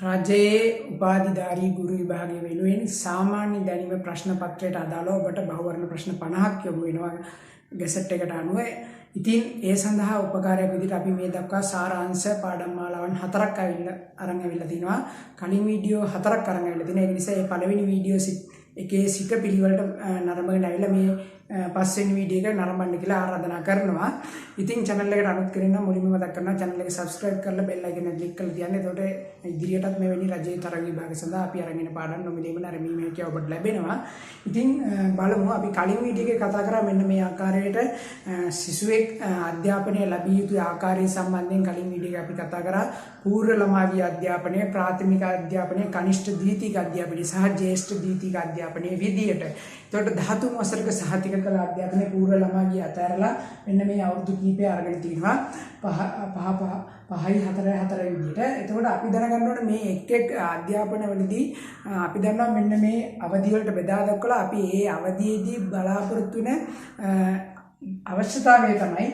රජයේ උපාධිධාරී ගුරු විභාගය වෙනුවෙන් සාමාන්‍ය දැනීම ප්‍රශ්න පත්‍රයට අදාළව ඔබට බහුවර්ණ ප්‍රශ්න 50ක් යොමු වෙනවා ගැසට් එකට අනුව. ඉතින් ඒ සඳහා උපකාරයක් විදිහට අපි මේ දක්වා සාරාංශ පාඩම් මාලාවන් 4ක් අරන් ඇවිල්ලා තිනවා. කලින් වීඩියෝ 4ක් අරන් ඇවිල්ලා තිනවා. ඒ නිසා මේ පළවෙනි වීඩියෝ එකේ සිට පිළිවෙලට නරඹගෙන ඇවිල්ලා මේ පස්වෙනි වීඩියෝ එක නරඹන්න කියලා ආරාධනා කරනවා. ඉතින් channel එකට අනුත් කරගෙන මුලින්ම මතක් කරනවා channel එක subscribe කරලා bell icon එක click කරලා තියන්න. එතකොට ඉදිරියටත් මෙවැනි රජයේ තරග විභාග සඳහා අපි අරගෙන පාඩම් නොමිලේම නැරඹීම හැකියාව ඔබට ලැබෙනවා. ඉතින් බලමු අපි කලින් වීඩියෝ එකේ කතා කරා මෙන්න මේ ආකාරයට සිසුවෙක් අධ්‍යාපනය ලැබිය යුතු ආකාරය සම්බන්ධයෙන් කලින් වීඩියෝ එක අපි කතා කරා. පූර්ව ළමා විද්‍යා අධ්‍යාපනය, ප්‍රාථමික අධ්‍යාපනය, කනිෂ්ඨ ද්විතීක අධ්‍යාපනය සහ ජ්‍යෙෂ්ඨ ද්විතීක අධ්‍යාපනයේ විදියට. එතකොට 13 වසරක සහතික කළ අධ්‍යාපනයේ පූර්ව ළමා විද්‍යා අතහැරලා මෙන්න මේ අවුරුදු කීපය අරගෙන තිනවා 5යි 4යි 4යි විදියට. එතකොට අපි දැනගන්න ඕනේ මේ එක් අධ්‍යාපනවලදී අපි දන්නවා මෙන්න මේ අවධි වලට බෙදා දක්වලා අපි ඒ අවධියේදී බලාපොරොත්තු වෙන අවශ්‍යතාවය තමයි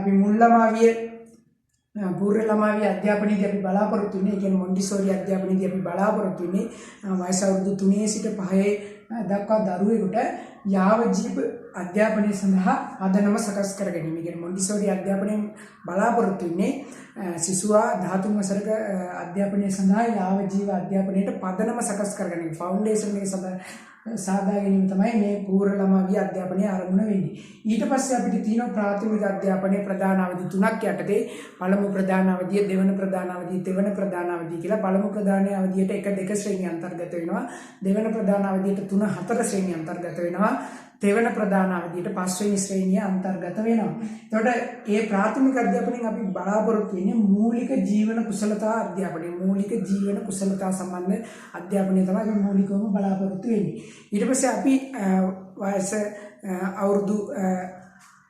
අපි මුල් ළමා විද්‍යා පූර්ව ළමා විද්‍යා අධ්‍යාපනයේදී අපි බලාපොරොත්තු වෙන්නේ. ඒ කියන්නේ මොන්ටිසෝරි අධ්‍යාපනයේදී අපි බලාපොරොත්තු වෙන්නේ වයස අවුරුදු 3 සිට 5 දක්වා දරුවෙකුට යාව ජීව අධ්‍යාපනය සඳහා පදනම සකස් කර ගැනීම. කියන්නේ මොන්ටිසෝරි අධ්‍යාපනයෙන් බලාපොරොත්තු වෙන්නේ සිසුවා 13 වසරක අධ්‍යාපනය සඳහා යාව ජීව අධ්‍යාපනයට පදනම සකස් කර ගැනීම. ෆවුන්ඩේෂන් එක සාදා ගැනීම තමයි මේ පූර්ව ළමා විද්‍යා අධ්‍යාපනයේ ආරම්භන වෙන්නේ. ඊට පස්සේ අපිට තියෙනවා ප්‍රාථමික අධ්‍යාපනයේ ප්‍රධාන අවධි 3ක් යටතේ පළමු ප්‍රධාන අවධිය, දෙවන ප්‍රධාන අවධිය, තෙවන ප්‍රධාන අවධිය කියලා පළමු ප්‍රධාන අවධියට 1 2 ශ්‍රේණිය අන්තර්ගත වෙනවා. දෙවන ප්‍රධාන අවධියට 3 4 ශ්‍රේණිය අන්තර්ගත වෙනවා. තෙවන ප්‍රධාන අවධියට 5 වෙනි ශ්‍රේණිය අන්තර්ගත වෙනවා. එතකොට මේ ප්‍රාථමික අධ්‍යාපනයෙන් අපි බලාපොරොත්තු වෙන්නේ මූලික ජීවන කුසලතා අධ්‍යාපනය. මූලික ජීවන කුසලතා සම්බන්ධ අධ්‍යාපනය තමයි අපි මූලිකවම බලාපොරොත්තු වෙන්නේ. ඊට පස්සේ අපි වයස අවුරුදු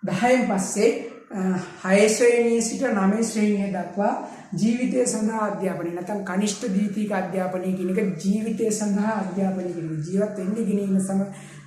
10න් පස්සේ 6 ශ්‍රේණියේ සිට 9 ශ්‍රේණිය දක්වා ජීවිතය සඳහා අධ්‍යාපනය නැත්නම් කනිෂ්ඨ ද්විතීක අධ්‍යාපනය කියන එක ජීවිතය සඳහා අධ්‍යාපනය කියන ජීවත් වෙන්න ගෙනින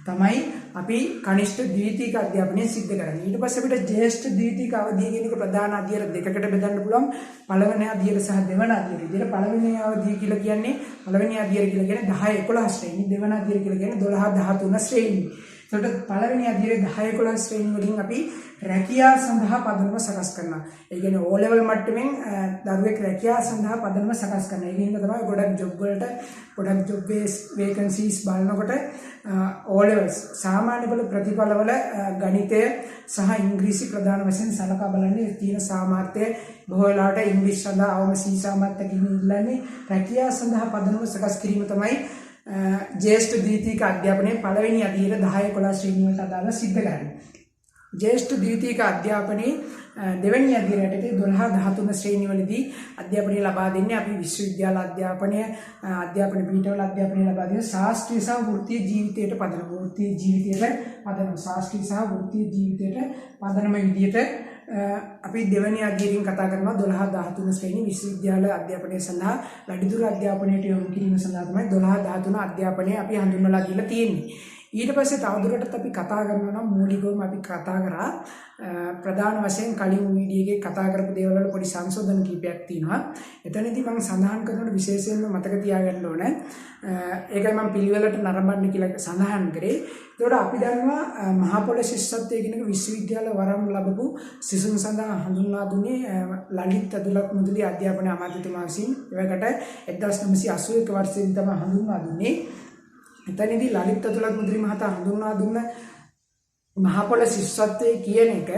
තමයි අපි කනිෂ්ඨ ද්විතීක අධ්‍යාපනය සිද්ධ කරන්නේ. ඊට පස්සේ අපිට ජ්‍යෙෂ්ඨ ද්විතීක අවධිය කියන එක ප්‍රධාන අධ්‍යයන දෙකකට බෙදන්න පුළුවන්. පළවෙනි අධ්‍යයන සහ දෙවන අධ්‍යයන. විදිහට පළවෙනි අවධිය කියලා කියන්නේ පළවෙනි අධ්‍යයන කියලා කියන්නේ 10 11 ශ්‍රේණි. දෙවන අධ්‍යයන කියලා කියන්නේ 12 13 ශ්‍රේණි. එතකොට පළවෙනි අධ්‍යයන 10 11 ශ්‍රේණි වලින් අපි රැකියාව සඳහා පදනම සකස් කරනවා. ඒ කියන්නේ O level මට්ටමින් දරුවෙක් රැකියාව සඳහා පදනම සකස් කරනවා. ඒ කියන්නේ තමයි ගොඩක් ජොබ් වේකන්සීස් බලනකොට O levels සාමාන්‍ය බල ප්‍රතිඵලවල ගණිතය සහ ඉංග්‍රීසි ප්‍රධාන වශයෙන් සලකා බලන්නේ තියෙන සාමර්ථ්‍ය බොහෝ වෙලාවට ඉංග්‍රීසි සඳහා අවම සී සාමර්ථ්‍යකින් ඉල්ලන්නේ රැකියාව සඳහා පදනම සකස් කිරීම තමයි ජ්‍යෙෂ්ඨ ද්විතීක අධ්‍යාපනයේ පළවෙනි අධ්‍යයන 10 11 ශ්‍රේණි වලට අදාළ සිද්ධ කරන්නේ. ජ්‍යෙෂ්ඨ ද්විතීක අධ්‍යාපනයේ දෙවැනි අධ්‍යයනයේදී 12 13 ශ්‍රේණිවලදී අධ්‍යාපනය ලබා දෙන්නේ අපි විශ්වවිද්‍යාල අධ්‍යාපනය අධ්‍යාපන පීඨවල අධ්‍යාපනය ලබා දෙන ශාස්ත්‍රීය සහ වෘත්තීය ජීවිතයට පදනම ශාස්ත්‍රීය සහ වෘත්තීය ජීවිතයට පදනම විදියට අපි දෙවැනි අධ්‍යයනයෙන් කතා කරනවා 12 13 ශ්‍රේණි විශ්වවිද්‍යාල අධ්‍යාපනය සඳහා වැඩිදුර අධ්‍යාපනයට යොමු කිරීම සඳහා තමයි 12 13 අධ්‍යාපනය අපි හඳුන්වලා දීලා තියෙන්නේ. ඊට පස්සේ තවදුරටත් අපි කතා කරනවා නම් මූලිකවම අපි කතා කරා ප්‍රධාන වශයෙන් කලින් වීඩියෝ එකේ කතා කරපු දේවල් වල පොඩි සංශෝධන කීපයක් තියෙනවා. එතනදී මම සඳහන් කරනකොට විශේෂයෙන්ම මතක තියාගන්න ඕනේ. ඒකයි මම පිළිවෙලට නරඹන්න කියලා සඳහන් කරේ. ඒකට අපි දන්නවා මහා පොළ ශිෂ්‍යත්වයේ කියන විශ්වවිද්‍යාල වරම් ලැබපු සිසුන් සඳහා හඳුන්වා දුන්නේ ලලිත් ඇතුළත් මුදලි අධ්‍යාපන අමාත්‍යතුමා විසින්. ඒකට 1981 වර්ෂයේදී තමයි හඳුන්වා දුන්නේ. එතනදී ලලිත් ඇතුළත් මුදලි මහතා හඳුන්වා දුන්න මහා පොළ ශිෂ්‍යත්වයේ කියන එක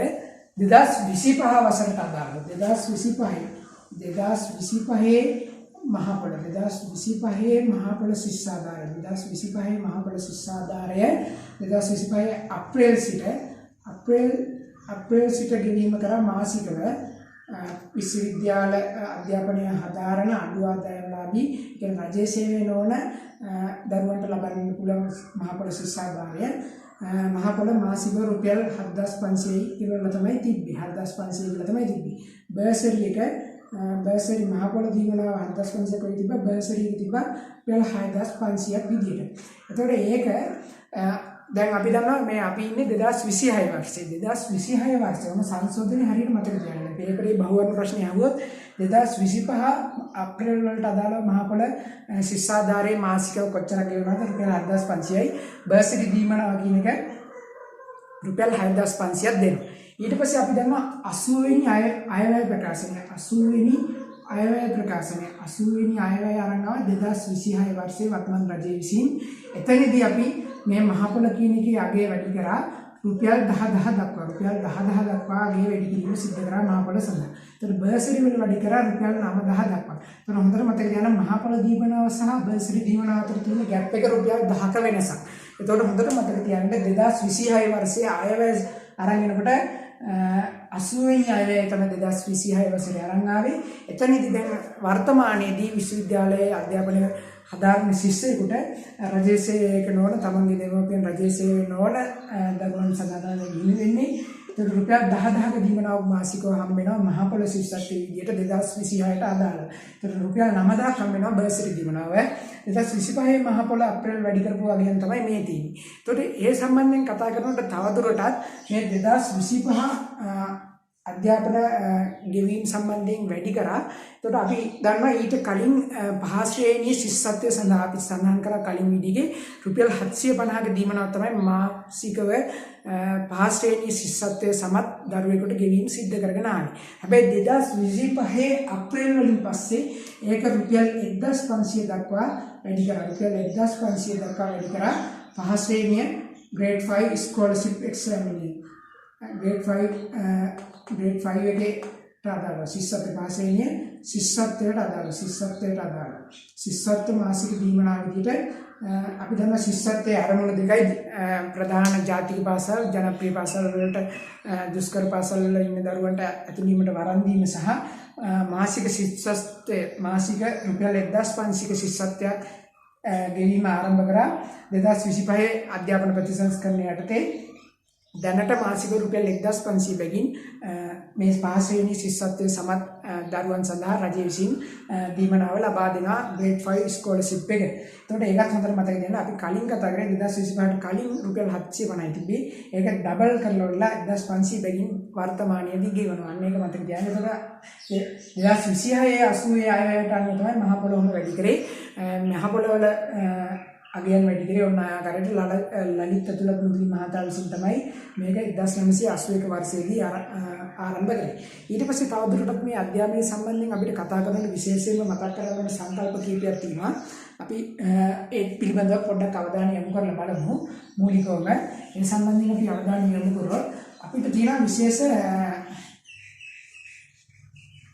2025 වසරට අදාළ 2025 මහා පොළ 2025 මහා පොළ ශිෂ්‍යාධාරය 2025 මහා පොළ ශිෂ්‍යාධාරය 2025 අප්‍රේල් සිට ගෙවීම කරා මාසිකව විශ්වවිද්‍යාල අධ්‍යාපනය හදාරන අඩු ආදායම්ලාභී කියන්නේ රජයේ සේවය නොවන දරුවන්ට ලබන්න පුළුවන් මහා පොළ ශිෂ්‍යාධාරය මහා පොළ මාසික රුපියල් 7500 කියලා තමයි තිබ්බේ. 7500 කියලා තමයි තිබ්බේ. බර්සරි එක බර්සරි මහා පොළ දීවනාව 7500 කොයි තිබ්බා බර්සරි එක තිබ්බා රුපියල් 6500ක් විදියට. එතකොට ඒක දැන් අපි දන්නවා මේ අපි ඉන්නේ 2026 වර්ෂයේ 2026 වර්ෂයේ මොන සංශෝධනයේ හරියට මතක තියාගන්න. පේපරේ බහුවර්ණ ප්‍රශ්න අහුවොත් 2025 අප්‍රේල් වලට අදාළව මහ පොළ ශිෂ්‍යාධාරයේ මාසිකව කොච්චර ගෙවනවද? රුපියල් 7500යි. බර්සිටි දීමනාව කියන එක රුපියල් 6500ක් දෙනවා. ඊට පස්සේ අපි දන්නවා 80 වෙනි අයවැය ප්‍රකාශනය 80 වෙනි අයවැය ප්‍රකාශනය 80 වෙනි අයවැය අරන් ආව 2026 වර්ෂයේ වත්මන් රජය විසින්. එතනදී අපි මේ මහ පොළ කියන එකේ අගය වැඩි කරා රුපියල් 10000 දක්වා රුපියල් 10000 දක්වා අගය වැඩි කිරීම සිදු කරා මහ පොළ සඳහා. ඒතර බර්සරි වල වැඩි කරා රුපියල් 9000 දක්වා. ඒතර හොඳට මතක තියාගන්න මහ පොළ දීවනාව සහ බර්සරි දීවනාව අතර තියෙන ગેප් එක රුපියල් 10ක වෙනසක්. ඒතකොට හොඳට මතක තියාගන්න 2026 වර්ෂයේ අයවැය අරන් එනකොට 80 වෙනි අයවැය තමයි 2026 වසරේ අරන් ආවේ. එතනදී දැන් වර්තමානයේදී විශ්වවිද්‍යාලයේ අධ්‍යාපනය හදාරන ශිෂ්‍යයෙකුට රජයේ සේවයක නොවන තමන්ගේ දෙමව්පියන් රජයේ සේවයේ නොවන දරුවන් සඳහා ගිහින් වෙන්නේ. ඒකට රුපියල් 10000ක දීමනාවක් මාසිකව හම්බ වෙනවා මහ පොළ ශිෂ්‍යත්වයේ විදියට 2026ට අදාළව. ඒකට රුපියල් 9000ක් හම්බ වෙනවා බර්සරි දීමනාව. 2025 මහ පොළ අප්‍රේල් වැඩි කරපු වගේම තමයි මේ තියෙන්නේ. ඒකට ඒ සම්බන්ධයෙන් කතා කරනකොට තවදුරටත් මේ 2025 අධ්‍යාපන ගෙවීම් සම්බන්ධයෙන් වැඩි කරා. ඒකට අපි දන්නවා ඊට කලින් පහ ශ්‍රේණියේ ශිෂ්‍යත්වය සඳහා අපි සඳහන් කරා කලින් වීඩියෝගේ රුපියල් 750ක දීමනාවක් තමයි මාසිකව පහ ශ්‍රේණියේ ශිෂ්‍යත්වය සමත් දරුවෙකුට ගෙවීම සිද්ධ කරගෙන ආවේ. හැබැයි 2025 අප්‍රේල් වලින් පස්සේ ඒක රුපියල් 1500 දක්වා වැඩි කරා. රුපියල් 1500 දක්වා වැඩි කරා පහ ශ්‍රේණිය grade 5 scholarship examination grade 5 එකේ අදාළ ශිෂ්‍යත්ව පාසලේ ශිෂ්‍යත්වයට අදාළ ශිෂ්‍යත්ව මාසික දීමනාව විදිහට අපි දන්න ශිෂ්‍යත්වයේ ආරමුණු දෙකයි ප්‍රධාන ජාතික පාසල් ජනප්‍රිය පාසල් වලට දුෂ්කර පාසල් වල ඉන්න දරුවන්ට ඇතුළීමට වරන් දීම සහ මාසික ශිෂ්‍යත්වයේ මාසික රුපියල් 1500ක ශිෂ්‍යත්වයක් ගෙවීම ආරම්භ කරා 2025 අධ්‍යාපන ප්‍රතිසංස්කරණය යටතේ. දැනට මාසික රුපියල් 1500 බැගින් මේ පහ ශ්‍රේණි ශිෂ්‍යත්වයේ සමත් දරුවන් සඳහා රජය විසින් දීමනාව ලබා දෙනවා grade 5 scholarship එක. එතකොට ඒකත් හොඳට මතක තියාගන්න. අපි කලින් කතා කරේ 2025ට කලින් රුපියල් 750යි තිබ්බේ. ඒක ඩබල් කරලා 1500 බැගින් වර්තමානයේදී ගෙවනවා. අන්න ඒක මතක තියාගන්න. එතකොට 2026 80 අයවැයට අනුව තමයි මහ පොළොව වැඩි කරේ. මහ පොළොවල අගයන් වැඩි කරේ ඔන්න ආකාරයට ලලිත් ඇතුළත් මුදලි මහතා විසින් තමයි මේක 1981 වර්ෂයේදී ආරම්භ කරේ. ඊට පස්සේ තවදුරටත් මේ අධ්‍යාපනය සම්බන්ධයෙන් අපිට කතා කරන්න විශේෂයෙන්ම මතක් කරගන්න සංකල්ප කීපයක් තියෙනවා. අපි ඒ පිළිබඳව පොඩ්ඩක් අවධානය යොමු කරලා බලමු. මූලිකවම ඒ සම්බන්ධයෙන් අපි අවධානය යොමු කරොත් අපිට තියෙන විශේෂ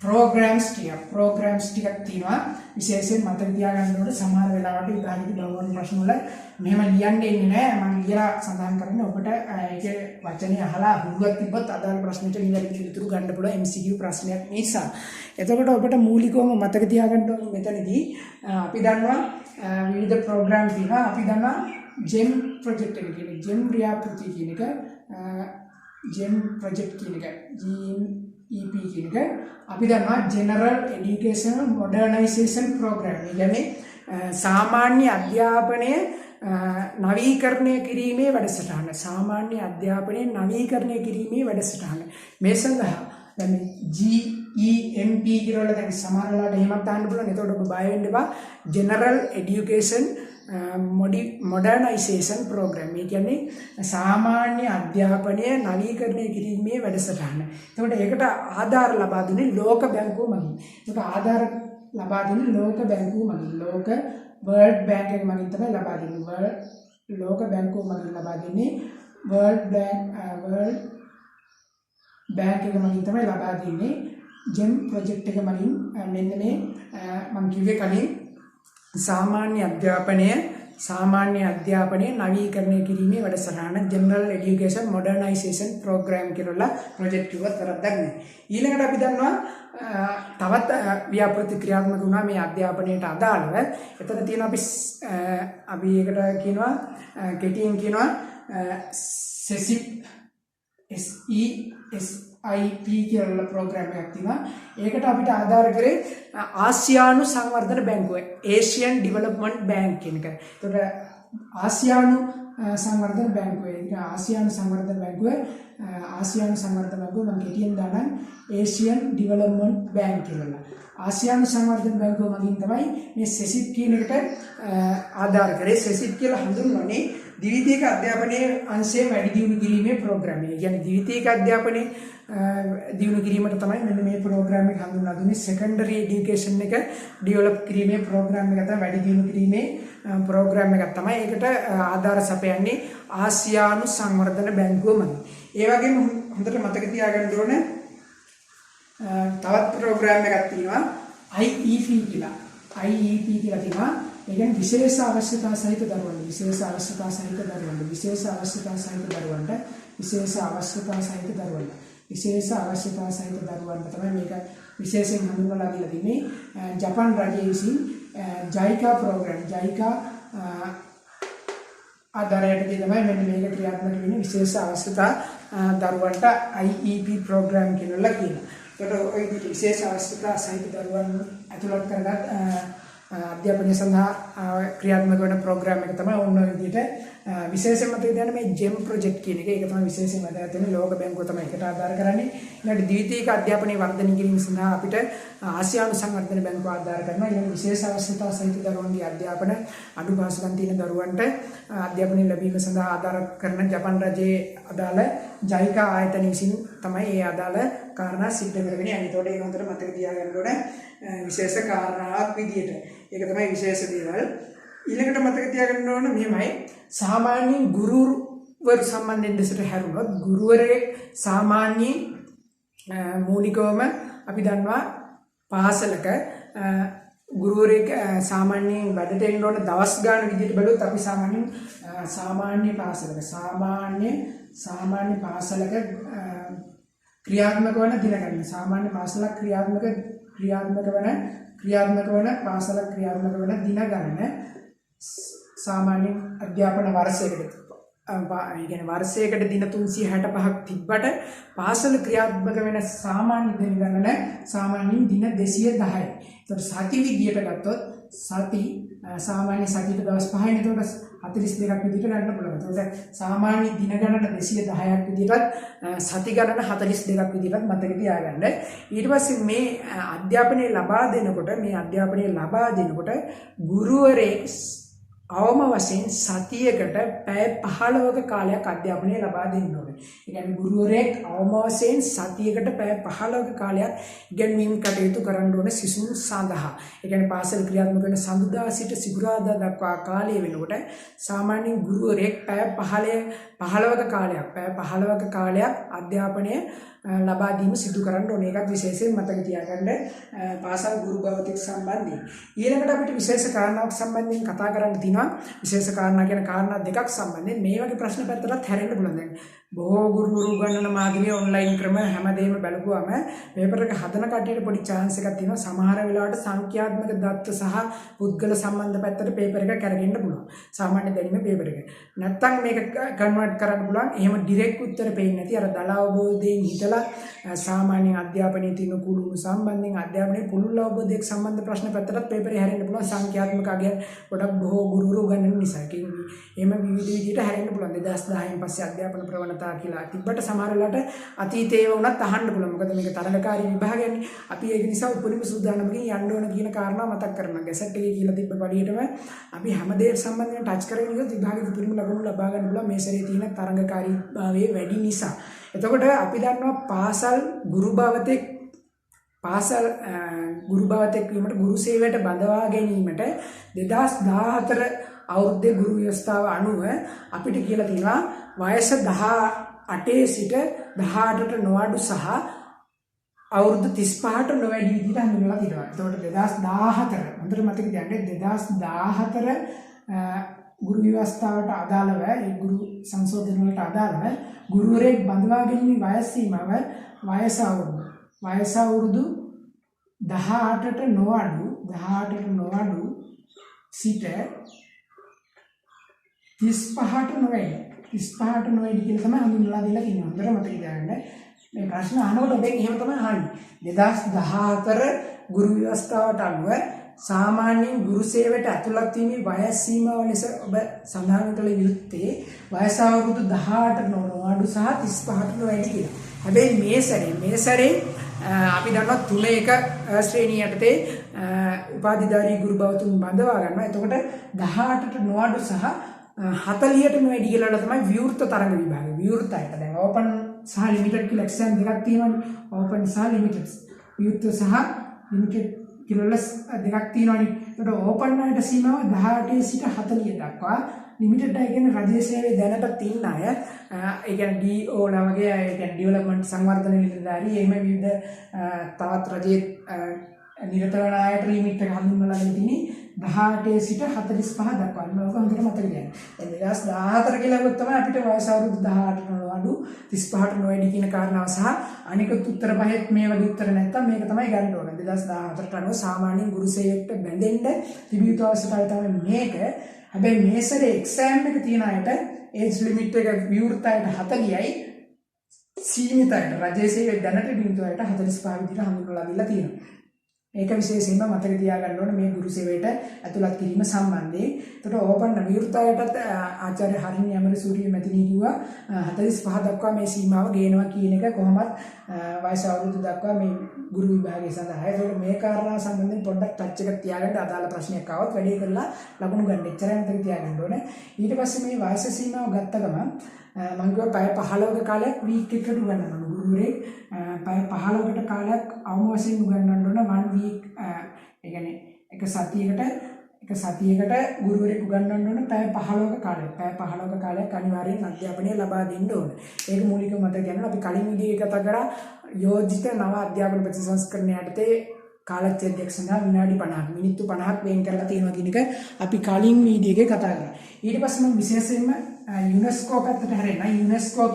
programs ටිකක් තියෙනවා. විශේෂයෙන් මතක තියාගන්න ඕනේ සමහර වෙලාවට විභාගයේ බහුවර්ණ ප්‍රශ්න වල මෙහෙම ලියන්න එන්නේ නැහැ. මම ලියලා සඳහන් කරන්නේ ඔබට ඒකේ වචනේ අහලා හුරුවක් තිබ්බොත් අදාළ ප්‍රශ්නෙට නිවැරදි පිළිතුරු ගන්න පුළුවන් MCQ ප්‍රශ්නයක් නිසා. එතකොට ඔබට මූලිකවම මතක තියාගන්න ඕනේ මෙතනදී අපි දන්නවා විවිධ ප්‍රෝග්‍රෑම් තියෙනවා. අපි දන්නවා GEM ප්‍රොජෙක්ට් එක කියන්නේ GEM ව්‍යාපෘති කියන එක GEM ප්‍රොජෙක්ට් කියන එක EP කියන එක අපි දන්නවා General Education Modernization Program. ඒ කියන්නේ සාමාන්‍ය අධ්‍යාපනය නවීකරණය කිරීමේ වැඩසටහන. සාමාන්‍ය අධ්‍යාපනය නවීකරණය කිරීමේ වැඩසටහන. මේ සඳහා දැන් GEMP කියලා දැන් සමහරවල්ලාට එහෙමත් අහන්න පුළුවන්. එතකොට ඔබ බය වෙන්න එපා. General Education Modernization Program. මේ කියන්නේ සාමාන්‍ය අධ්‍යාපනය නවීකරණය කිරීමේ වැඩසටහන. එතකොට ඒකට ආධාර ලබා දුන්නේ ලෝක බැංකුව මගින්. ඒක ආධාර ලබා දුන්නේ ලෝක බැංකුව මගින්. ලෝක World Bank එක මගින් තමයි ලබා දෙන්නේ. ලෝක බැංකුව මගින් ලබා දෙන්නේ World Bank එක මගින් තමයි ලබා දෙන්නේ. GEM ප්‍රොජෙක්ට් එක මගින් මෙන්න මේ මම කිව්වේ කලින් සාමාන්‍ය අධ්‍යාපනය නවීකරණය කිරීමේ වැඩසටහන General Education Modernization Program කියලා ප්‍රොජෙක්ට් එකක් කරද්දක් නෑ. ඊළඟට අපි දන්නවා තවත් ව්‍යාපෘති ක්‍රියාත්මක වුණා මේ අධ්‍යාපනයට අදාළව. එතන තියෙන අපි ඒකට කියනවා කෙටියෙන් කියනවා SESIP SESIP කියලා ප්‍රෝග්‍රෑම් එකක් තියෙනවා. ඒකට අපිට ආධාර කරේ ආසියානු සංවර්ධන බැංකුව Asian Development Bank කියන එක. ඒතකොට ආසියානු සංවර්ධන බැංකුව. ඒක ආසියානු සංවර්ධන බැංකුව. ආසියානු සංවර්ධන බැංකුව මම කෙටියෙන් දානම් ඒෂියන් ඩෙවලොප්මන්ට් බැංක් කියලා. ආසියානු සංවර්ධන බැංකුව මගින් තමයි මේ සෙසිප් කියන එකට ආධාර කරේ. සෙසිප් කියලා හඳුන්වන්නේ ද්විතීයික අධ්‍යාපනයේ අංශයෙන් වැඩි දියුණු කිරීමේ ප්‍රෝග්‍රෑම් එක. කියන්නේ ද්විතීයික අධ්‍යාපනයේ දියුණු කිරීමට තමයි මෙන්න මේ ප්‍රෝග්‍රෑම් එක හඳුන්වලා දුන්නේ. සෙකන්ඩරි එඩියුකේෂන් එක ඩෙවලොප් කිරීමේ ප්‍රෝග්‍රෑම් එක තමයි වැඩි දියුණු කිරීමේ ප්‍රෝග්‍රෑම් එකක් තමයි. ඒකට ආධාර සපයන්නේ ආසියානු සංවර්ධන බැංකුවමයි. ඒ වගේම හොඳට මතක තියාගන්න ඕනේ තවත් ප්‍රෝග්‍රෑම් එකක් තියෙනවා IEP කියලා. IEP කියලා තියෙනවා. ඒ කියන්නේ විශේෂ අවශ්‍යතා සහිත දරුවන්ට විශේෂ අවශ්‍යතා සහිත දරුවන්ට විශේෂ අවශ්‍යතා සහිත දරුවන්ට විශේෂ අවශ්‍යතා සහිත දරුවන්ට විශේෂ අවශ්‍යතා සහිත දරුවන්ට තමයි මේක විශේෂයෙන් හඳුන්වලා දීලා තින්නේ. ජපාන් රජය විසින් JICA ප්‍රෝග්‍රෑම් JICA ආධාරයටදී තමයි මෙන්න මේක ක්‍රියාත්මක වෙන්නේ. විශේෂ අවශ්‍යතා දරුවන්ට IEP ප්‍රෝග්‍රෑම් කියනවා කියනවා. ඒකට ඔය විදිහට විශේෂ අවශ්‍යතා සහිත දරුවන් ඇතුළත් කරගත් අධ්‍යාපනය සඳහා ක්‍රියාත්මක වන ප්‍රෝග්‍රෑම් එක තමයි ඔන්න ඔය විදිහට විශේෂයෙන්ම මතක තියාගන්න මේ GEM ප්‍රොජෙක්ට් කියන එක. ඒක තමයි විශේෂයෙන් වැදගත් වෙන්නේ. ලෝක බැංකුව තමයි ඒකට ආධාර කරන්නේ. ඊළඟට ද්විතීයික අධ්‍යාපනයේ වර්ධනය කිරීම සඳහා අපිට ආසියානු සංවර්ධන බැංකුව ආධාර කරනවා. ඊළඟ විශේෂ අවශ්‍යතා සහිත දරුවන්ගේ අධ්‍යාපන අඩුපාසුකම් තියෙන දරුවන්ට අධ්‍යාපනය ලැබීම සඳහා ආධාර කරන ජපාන් රජයේ අදාළ JICA ආයතනය විසින් තමයි මේ අදාළ කාරණා සිද්ධ කරගෙන යන්නේ. ඒතකොට ඒක හොඳට මතක තියාගන්න ඕනේ විශේෂ කාරණාවක් විදියට. ඒක තමයි විශේෂ දේවල්. ඊළඟට මතක තියාගන්න ඕන මෙහෙමයි සාමාන්‍යයෙන් ගුරුවරු සම්බන්ධයෙන් දෙසට හැරුණොත් ගුරුවරයෙක් සාමාන්‍යයෙන් මූලිකවම අපි දන්නවා පාසලක ගුරුවරයෙක් සාමාන්‍යයෙන් වැඩට එන්න ඕන දවස් ගාන විදිහට බැලුවොත් අපි සාමාන්‍යයෙන් සාමාන්‍ය පාසලක ක්‍රියාත්මක වන දින ගණන සාමාන්‍ය පාසලක් ක්‍රියාත්මක වන පාසලක් ක්‍රියාත්මක වන දින ගණන සාමාන්‍ය අධ්‍යාපන වර්ෂයකට වර්ෂයකට දින 365ක් තිබ්බට පාසල ක්‍රියාත්මක වෙන සාමාන්‍ය දින ගණන සාමාන්‍යයෙන් දින 210යි. ඒතකොට සති විදියට ගත්තොත් සාමාන්‍ය සතියට දවස් 5යි. ඒතකොට 42ක් විදියට ගන්න පුළුවන්. ඒතකොට සාමාන්‍ය දින ගණන 210ක් විදියටත් සති ගණන 42ක් විදියටත් මතක තියාගන්න. ඊට පස්සේ මේ අධ්‍යාපනය ලබා දෙනකොට ගුරුවරයෙක් අවම වශයෙන් සතියකට පැය 15ක කාලයක් අධ්‍යාපනය ලබා දෙන්න ඕනේ. ඒ කියන්නේ ගුරුවරයෙක් අවම වශයෙන් සතියකට පැය 15ක කාලයක් ඉගෙනීම් කටයුතු කරන්න ඕනේ සිසුන් සඳහා. ඒ කියන්නේ පාසල් ක්‍රියාත්මක වෙන සඳුදා සිට සිකුරාදා දක්වා කාලය වෙනකොට සාමාන්‍යයෙන් ගුරුවරයෙක් පැය 15ක කාලයක් අධ්‍යාපනය ලබා දීම සිදු කරන්න ඕනේ. ඒකත් විශේෂයෙන් මතක තියාගන්න පාසල් ගුරු භාවතික සම්බන්ධයෙන්. ඊළඟට අපිට විශේෂ කාරණාවක් සම්බන්ධයෙන් කතා කරන්න තියෙනවා. විශේෂ කාරණා කියන කාරණා දෙකක් සම්බන්ධයෙන් මේ වගේ ප්‍රශ්න පැත්තටත් හැරෙන්න පුළුවන්. දැන් බොහෝ ගුරුවරු උගන්වන මාධ්‍යමේ ඔන්ලයින් ක්‍රම හැමදේම බලපුවාම පේපර් එක හදන කට්ටියට පොඩි chance එකක් තියෙනවා. සමහර වෙලාවට සංඛ්‍යාත්මක දත්ත සහ පුද්ගල සම්බන්ධ පැත්තට පේපර් එක කරගෙන්න පුළුවන්. සාමාන්‍ය දැනීමේ පේපර් එක. නැත්තම් මේක කන්වර්ට් කරන්න පුළුවන්. එහෙම ඩිරෙක්ට් උත්තර පෙන්නේ නැති අර දල අවබෝධයෙන් හිතලා සාමාන්‍ය අධ්‍යාපනයේ තියෙන කුළුණු සම්බන්ධයෙන් අධ්‍යාපනයේ පුළුල් අවබෝධයක් සම්බන්ධ ප්‍රශ්න පැත්තට පේපරේ හැරෙන්න පුළුවන්. සංඛ්‍යාත්මක අගයන් ගොඩක් බොහෝ ගුරුවරු උගන්වන නිසා එහෙම විවිධ විදිහට හැරෙන්න පුළුවන්. 2010න් පස්සේ අධ්‍යාපන ප්‍රවණතා කියලා තිබ්බට සමහර වෙලාවට අතීතයේ වුණත් අහන්න පුළුවන්. මොකද මේක තරඟකාරී විභාගයනේ. අපි ඒක නිසා උපරිම සූදානමකින් යන්න ඕන කියන කාරණා මතක් කරනවා. ගැසට් එකේ කියලා තිබ්බ පරියටම අපි හැමදේම සම්බන්ධයෙන් ටච් කරගෙන ඉඳලා විභාගෙ උපරිම ලකුණු ලබා ගන්න පුළුවන්. මේ සැරේ තියෙන තරඟකාරීභාවය වැඩි නිසා. එතකොට අපි දන්නවා පාසල් ගුරු භාවතෙක් වීමට ගුරු සේවයට බඳවා ගැනීමට 2014 අවුරුද්දේ ගුරු ව්‍යවස්ථාව අනුව අපිට කියලා තියෙනවා වයස 18 සිට 18ට නොඅඩු සහ අවුරුදු 35ට නොවැඩි විදිහට හඳුන්වලා තියෙනවා. එතකොට 2014 හොඳට මතක තියාගන්න 2014 ගුරු ව්‍යවස්ථාවට අදාළව ඒ ගුරු සංශෝධන වලට අදාළව ගුරුවරයෙක් බඳවා ගැනීම වයස් සීමාව වයස අවුරුදු 18ට නොඅඩු සිට 35ට නොවැඩි කියලා තමයි හඳුන්වලා දීලා තියෙනවා. හොඳට මතක තියාගන්න. මේ ප්‍රශ්න අහනකොට ඔබෙන් එහෙම තමයි අහන්නේ. 2014 ගුරු ව්‍යවස්ථාවට අනුව සාමාන්‍යයෙන් ගුරු සේවයට ඇතුළත් වීමේ වයස් සීමාව ලෙස ඔබ සඳහන් කළ යුත්තේ වයස අවුරුදු 18ට නොඅඩු සහ 35ට නොවැඩි කියලා. හැබැයි මේ සැරේ අපි දන්නවා 3-1 ශ්‍රේණිය යටතේ උපාධිධාරී ගුරු භවතුන් බඳවා ගන්නවා. එතකොට 18ට නොඅඩු සහ 40ට නොවැඩි කියලා තමයි විවෘත තරඟ විභාගය. විවෘතයට දැන් ඕපන් සහ ලිමිටඩ් කියලා එක්සෑම් දෙකක් තියෙනවානේ. ඕපන් සහ ලිමිටඩ්. විවෘත සහ ලිමිටඩ් කියලා දෙකක් තියෙනවානේ. ඒකට ඕපන් වලට සීමාව 18 සිට 40 දක්වා. ලිමිටඩ් එක කියන්නේ රජයේ සේවයේ දැනට තින්න අය. ඒ කියන්නේ DO ලා වගේ ඒ කියන්නේ ඩෙවලොප්මන්ට් සංවර්ධන නිලධාරී එහෙම විවිධ තවත් රජයේ නිරත වන අයට ලිමිට් එක හඳුන්වලා තියෙන්නේ 18 සිට 45 දක්වා. මේක හොඳට මතක තියාගන්න. දැන් 2014 කියලා ගත්තොත් තමයි අපිට වයස අවුරුදු 18ට නොඅඩු 35ට නොවැඩි කියන කාරණාව සහ අනිකුත් උත්තර පහෙත් මේ වගේ උත්තර නැත්තම් මේක තමයි ගන්න ඕනේ. 2014ට අනුව සාමාන්‍යයෙන් ගුරු සේවයට බැඳෙන්න තිබිය යුතු අවශ්‍යතාවය තමයි මේක. හැබැයි මේ සැරේ එක්සෑම් එක තියන අයට ඒජ් ලිමිට් එක විවෘතයට 40යි සීමිතයට රජයේ සේවයේ දැනට බිඳුවයට 45 විදිහට හඳුන්වලා දීලා තියෙනවා. ඒක විශේෂයෙන්ම මතක තියාගන්න ඕනේ මේ ගුරු සේවයට ඇතුළත් කිරීම සම්බන්ධයෙන්. ඒකට ඕපන් විවෘතයටත් ආචාර්ය හරිනි අමරසූරිය මැතිණිය කිව්වා 45 දක්වා මේ සීමාව ගේනවා කියන එක කොහොමත් වයස අවුරුදු දක්වා මේ ගුරු විභාගය සඳහා. ඒකට මේ කාරණා සම්බන්ධයෙන් පොඩ්ඩක් ටච් එකක් තියාගන්න අදාළ ප්‍රශ්නයක් ආවොත් වැඩි කරලා ලකුණු ගන්න. එච්චරයි මතක තියාගන්න ඕනේ. ඊට පස්සේ මේ වයස සීමාව ගත්ත ගමන් මම කිව්වා පැය 15ක කාලයක් වීක් එකට උගන්වන්න ඕන. ගුරුවරේ පැය 15කට කාලයක් අවම වශයෙන් උගන්වන්න ඕන 1 week ඒ කියන්නේ එක සතියකට ගුරුවරයෙක් උගන්වන්න ඕන පැය 15ක කාලයක්. පැය 15ක කාලයක් අනිවාර්යෙන් අධ්‍යාපනය ලබා දෙන්න ඕන. ඒක මූලිකව මතක ගන්න. අපි කලින් විදිහේ කතා කරා යෝජිත නව අධ්‍යාපන ප්‍රතිසංස්කරණය යටතේ කාලච්ඡේදයක් සඳහා විනාඩි 50ක් මිනිත්තු 50ක් වෙන් කරලා තියෙනවා කියන එක අපි කලින් වීඩියෝ එකේ කතා කරා. ඊට පස්සේ මම විශේෂයෙන්ම යුනෙස්කෝ පැත්තට හැරෙන්න. යුනෙස්කෝ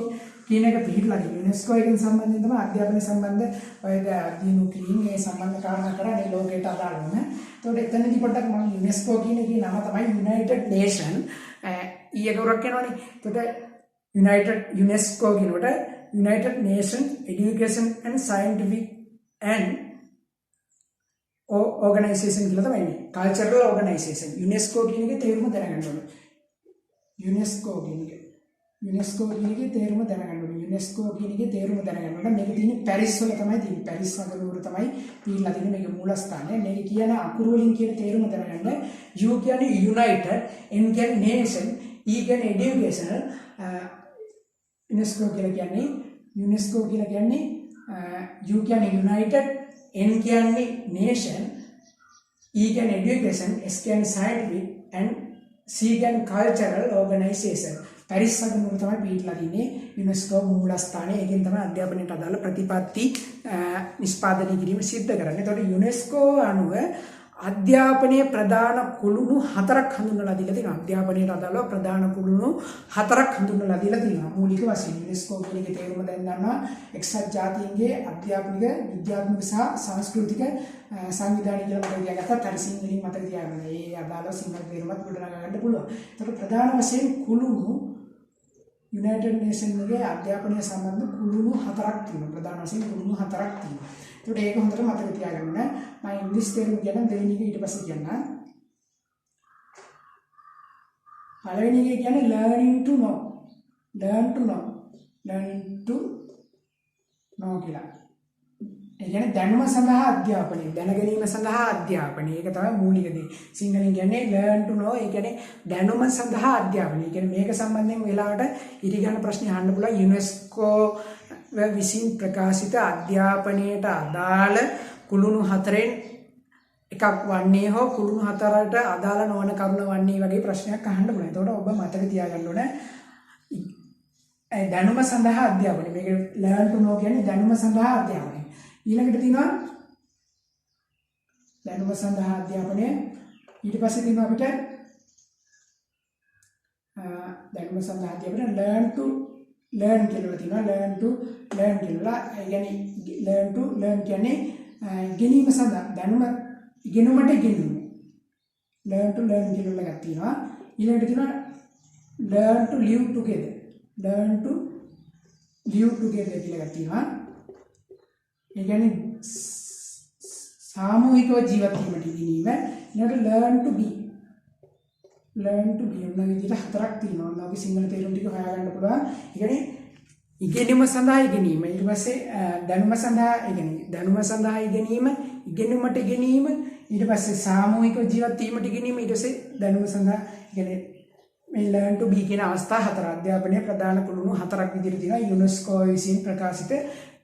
කියන එක පිළිබඳව යුනෙස්කෝ එකෙන් සම්බන්ධයෙන් තමයි අධ්‍යාපන සම්බන්ධ ඔය දිනු ක්‍රීම් මේ සම්බන්ධ කාරණා කරන්නේ ලෝකයට අදාළවම. ඒතකොට එතනදී පොඩ්ඩක් මම යුනෙස්කෝ කියන එකේ නම තමයි United Nation ඊයක උරක් යනවනේ. ඒතකොට යුනෙස්කෝ කියනකොට United Nation Education and Scientific and Organization කියලා තමයි ඉන්නේ. Cultural Organization. UNESCO කියන එකේ තේරුම දැනගන්න ඕනේ. UNESCO කියන එකේ තේරුම දැනගන්න ඕනේ. UNESCO කියන එකේ තේරුම දැනගන්න ඕනේ. මේක තියෙන්නේ පැරිස් වල තමයි තියෙන්නේ. පැරිස් නගරවල තමයි තියෙලා තියෙන්නේ මේක මූලස්ථානය. මේක කියන අකුරු වලින් කියන තේරුම දැනගන්න. U කියන්නේ United, N කියන්නේ Nation, E කියන්නේ Educational. UNESCO කියලා කියන්නේ U කියන්නේ United, N කියන්නේ Nation, E කියන්නේ Education, S කියන්නේ Scientific and C කියන්නේ Cultural Organization. පැරිස් නගරවල තමයි පිටලා තියෙන්නේ UNESCO මූලස්ථානය. ඒකෙන් තමයි අධ්‍යාපනයට අදාළ ප්‍රතිපත්ති නිෂ්පාදනය කිරීම සිද්ධ කරන්නේ. ඒතකොට UNESCO අනුව අධ්‍යාපනයේ ප්‍රධාන කුළුණු 4ක් හඳුන්වලා දීලා තියෙනවා. අධ්‍යාපනයට අදාළව ප්‍රධාන කුළුණු 4ක් හඳුන්වලා දීලා තියෙනවා. මූලික වශයෙන් UNESCO කියන එකේ තේරුම දැන් ගන්නවා. එක්සත් ජාතීන්ගේ අධ්‍යාපනික, විද්‍යාත්මක සහ සංස්කෘතික සංවිධානය කියලා මතක තියාගත්තා. හරි සිංහලෙන් මතක තියාගන්න. ඒ අදාළව සිංහල තේරුමත් ගොඩනගා ගන්න පුළුවන්. ඒකට ප්‍රධාන වශයෙන් කුළුණු United Nations එකේ අධ්‍යාපනය සම්බන්ධ කුළුණු 4ක් තියෙනවා. ප්‍රධාන වශයෙන් කුළුණු 4ක් තියෙනවා. ඒකට ඒක හොඳට මතක තියාගන්න. මම ඉංග්‍රීසි තේරුම කියන දෙවෙනි එක ඊට පස්සේ කියන්න. පළවෙනි එක කියන්නේ learning to know. learning to know කියලා. ඒ කියන්නේ දැනුම සඳහා අධ්‍යාපනය, දැන ගැනීම සඳහා අධ්‍යාපනය. ඒක තමයි මූලික දේ. සිංහලෙන් කියන්නේ learn to know. ඒ කියන්නේ දැනුම සඳහා අධ්‍යාපනය. ඒ කියන්නේ මේක සම්බන්ධයෙන් වෙලාවට ඉරිගන්න ප්‍රශ්න අහන්න පුළුවන්. UNESCO විසින් ප්‍රකාශිත අධ්‍යාපනයට අදාළ කුළුණු 4න් එකක් වන්නේ හෝ කුළුණු 4ට අදාළ නොවන කරුණ වන්නේ වගේ ප්‍රශ්නයක් අහන්න පුළුවන්. එතකොට ඔබ මතක තියාගන්න ඕනේ දැනුම සඳහා අධ්‍යාපනය. මේක learn to know කියන්නේ දැනුම සඳහා අධ්‍යාපනය. ඊළඟට තියෙනවා දැනුම සඳහා අධ්‍යාපනය. ඊට පස්සේ තියෙනවා අපිට දැනුම සඳහා අධ්‍යාපනය learn to learn කියලා තියෙනවා. learn to learn කියලා. ඒ කියන්නේ learn to learn කියන්නේ ඉගෙනීම සඳහා දැනුම ඉගෙනුමට ඉගෙනීම. learn to learn කියලා එකක් තියෙනවා. ඊළඟට තියෙනවා learn to live together. learn to live together කියලා එකක් තියෙනවා. ඒ කියන්නේ සාමූහිකව ජීවත් වීමට ඉගෙනීම. ඊළඟට learn to be ඔන්න විදිහට හතරක් තියෙනවා. ඔන්න ඔගේ සිංහල තේරුම් ටික හොයාගන්න පුළුවන්. ඒ කියන්නේ ඉගෙනීම සඳහා ඉගෙනීම, ඊට පස්සේ දැනුම සඳහා දැනුම සඳහා ඉගෙනීම, ඉගෙනුමට ඉගෙනීම, ඊට පස්සේ සාමූහිකව ජීවත් වීමට ඉගෙනීම, ඊට පස්සේ දැනුම සඳහා ඉගෙනීම. මේ learn to be කියන අවස්ථා හතර අධ්‍යාපනයේ ප්‍රධාන කුළුණු හතරක් විදිහට තියෙනවා. යුනෙස්කෝ විසින් ප්‍රකාශිත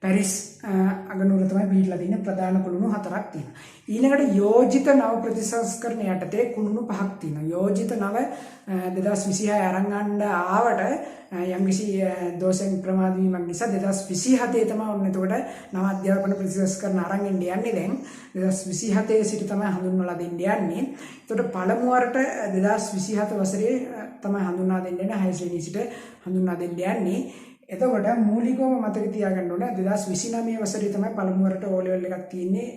පැරිස් අගනුවර තමයි බීලා තියෙන ප්‍රධාන කුළුණු හතරක් තියෙනවා. ඊළඟට යෝජිත නව ප්‍රතිසංස්කරණ යටතේ කුළුණු පහක් තියෙනවා. යෝජිත නව 2026 අරන් ගන්න ආවට යම්කිසි දෝෂෙන් ප්‍රමාද වීමක් නිසා 2027 තමයි ඔන්න එතකොට නව අධ්‍යාපන ප්‍රතිසංස්කරණ අරන් යන්නේ දැන් 2027 සිට තමයි හඳුන්වලා දෙන්න යන්නේ. එතකොට පළමු වරට 2027 වසරේ තමයි හඳුන්වා දෙන්නේ 6 ශ්‍රේණිය සිට හඳුන්වා දෙන්න යන්නේ. එතකොට මූලිකවම මතක තියාගන්න ඕනේ 2029 වසරේ තමයි පළමු වරට O level එකක් තියෙන්නේ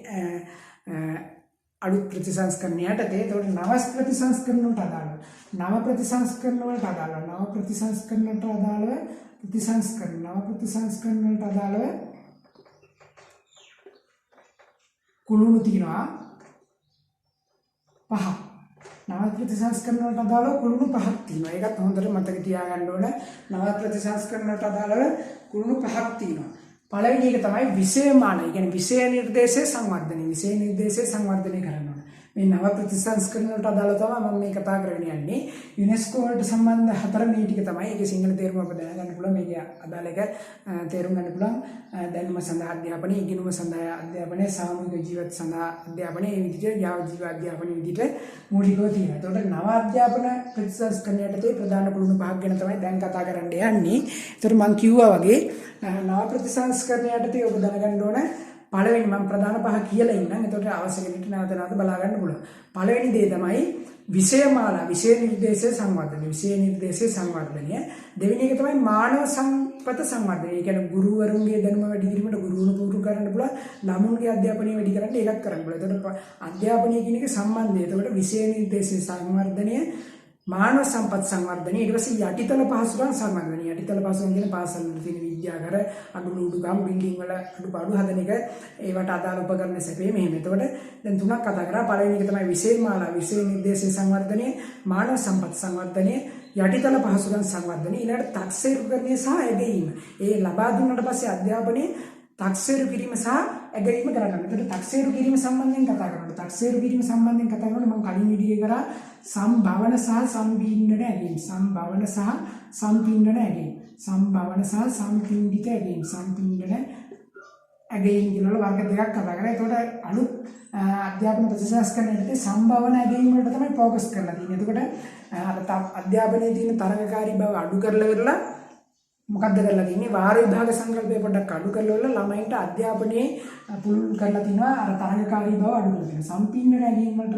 අලුත් ප්‍රතිසංස්කරණ යටතේ. එතකොට නව ප්‍රතිසංස්කරණ වලට අදාළව නව ප්‍රතිසංස්කරණ වලට අදාළව කුළුණු තියෙනවා 5. නව ප්‍රතිසංස්කරණ වලට අදාළව කුළුණු 5ක් තියෙනවා. ඒකත් හොඳට මතක තියාගන්න ඕන. නව ප්‍රතිසංස්කරණ වලට අදාළව කුළුණු 5ක් තියෙනවා. පළවෙනි එක තමයි විෂයමාන. ඒ කියන්නේ විෂය නිර්දේශයේ සංවර්ධනය කරනවා. මේ නව ප්‍රතිසංස්කරණ වලට අදාළව තමයි මම මේ කතා කරගෙන යන්නේ. යුනෙස්කෝ වලට සම්බන්ධ 4 මේ ටික තමයි. ඒකේ සිංහල තේරුම අප දැනගන්න පුළුවන්. මේකේ අදාළ එක තේරුම් ගන්න පුළුවන්. දැනුම සඳහා අධ්‍යාපනය, ඉගෙනුම සඳහා අධ්‍යාපනය, සාමූහික ජීවිත සඳහා අධ්‍යාපනය, මේ විදිහට යාව ජීව අධ්‍යාපනය විදිහට මූලිකව තියෙනවා. ඒතකොට නව අධ්‍යාපන ප්‍රතිසංස්කරණ යටතේ ප්‍රධාන කුළුණු පහක් ගැන තමයි දැන් කතා කරන්න යන්නේ. ඒතකොට මම කිව්වා වගේ නව ප්‍රතිසංස්කරණ යටතේ ඔබ දැනගන්න ඕන පළවෙනි මම ප්‍රධාන පහ කියලා ඉන්නම්. එතකොට අවශ්‍ය කෙනෙක්ට නැවත බලා ගන්න පුළුවන්. පළවෙනි දේ තමයි විෂයමාලා, විෂය නිර්දේශයේ සංවර්ධනය. දෙවෙනි එක තමයි මානව සම්පත සංවර්ධනය. ඒ කියන්නේ ගුරුවරුන්ගේ දැනුම වැඩි කිරීමට ගුරුවරු පුහුණු කරන්න පුළුවන්, ළමුන්ගේ අධ්‍යාපනය වැඩි කරන්න ඒකත් කරන්න පුළුවන්. එතකොට අධ්‍යාපනය කියන එක සම්බන්ධය. එතකොට විෂය නිර්දේශයේ සංවර්ධනය, මානව සම්පත් සංවර්ධනය, ඊට පස්සේ යටිතල පහසුකම් සංවර්ධනය. යටිතල පහසුකම් කියන පාසල් වල තියෙන විද්‍යාගාර, අඩුලුඩුකම්, බිල්ඩින් වල අඩුපාඩු හදන එක, ඒවට අදාළ උපකරණ සැපේ මෙහෙම. එතකොට දැන් තුනක් කතා කරා. පළවෙනි එක තමයි විෂයමාලා, විෂය නිර්දේශයේ සංවර්ධනය, මානව සම්පත් සංවර්ධනය, යටිතල පහසුකම් සංවර්ධනය, ඊළඟට තක්සේරුකරණය සහ ඇගයීම. ඒ ලබා දුන්නාට පස්සේ අධ්‍යාපනයේ තක්සේරු කිරීම සහ ඇගයීම කරගන්න. එතකොට තක්සේරු කිරීම සම්බන්ධයෙන් කතා කරනවා. තක්සේරු කිරීම සම්බන්ධයෙන් කතා කරනකොට මම කලින් වීඩියෝ කරා සම්භවන සහ සම්පීඩන ඇගයීම. සම්භවන සහ සම්පීඩන ඇගයීම. සම්භවන සහ සම්පීඩිත ඇගයීම. සම්පීඩන ඇගයීම කියන වර්ග දෙකක් කතා කරා. එතකොට අලුත් අධ්‍යාපන ප්‍රතිසංස්කරණයේදී සම්භවන ඇගයීම වලට තමයි ફોකස් කරලා තියෙන්නේ. එතකොට අර අධ්‍යාපනයේ තියෙන තරඟකාරී බව අඩු කරලා ඉවරලා මොකක්ද කරලා තියෙන්නේ? වාර විභාග සංකල්පය පොඩ්ඩක් අඩු කරලා ළමයින්ට අධ්‍යාපනයේ පුළුල් කරලා තිනවා. අර තරඟකාරී බව අඩු කරලා තියෙනවා. සම්පීඩන ඇගීම් වලට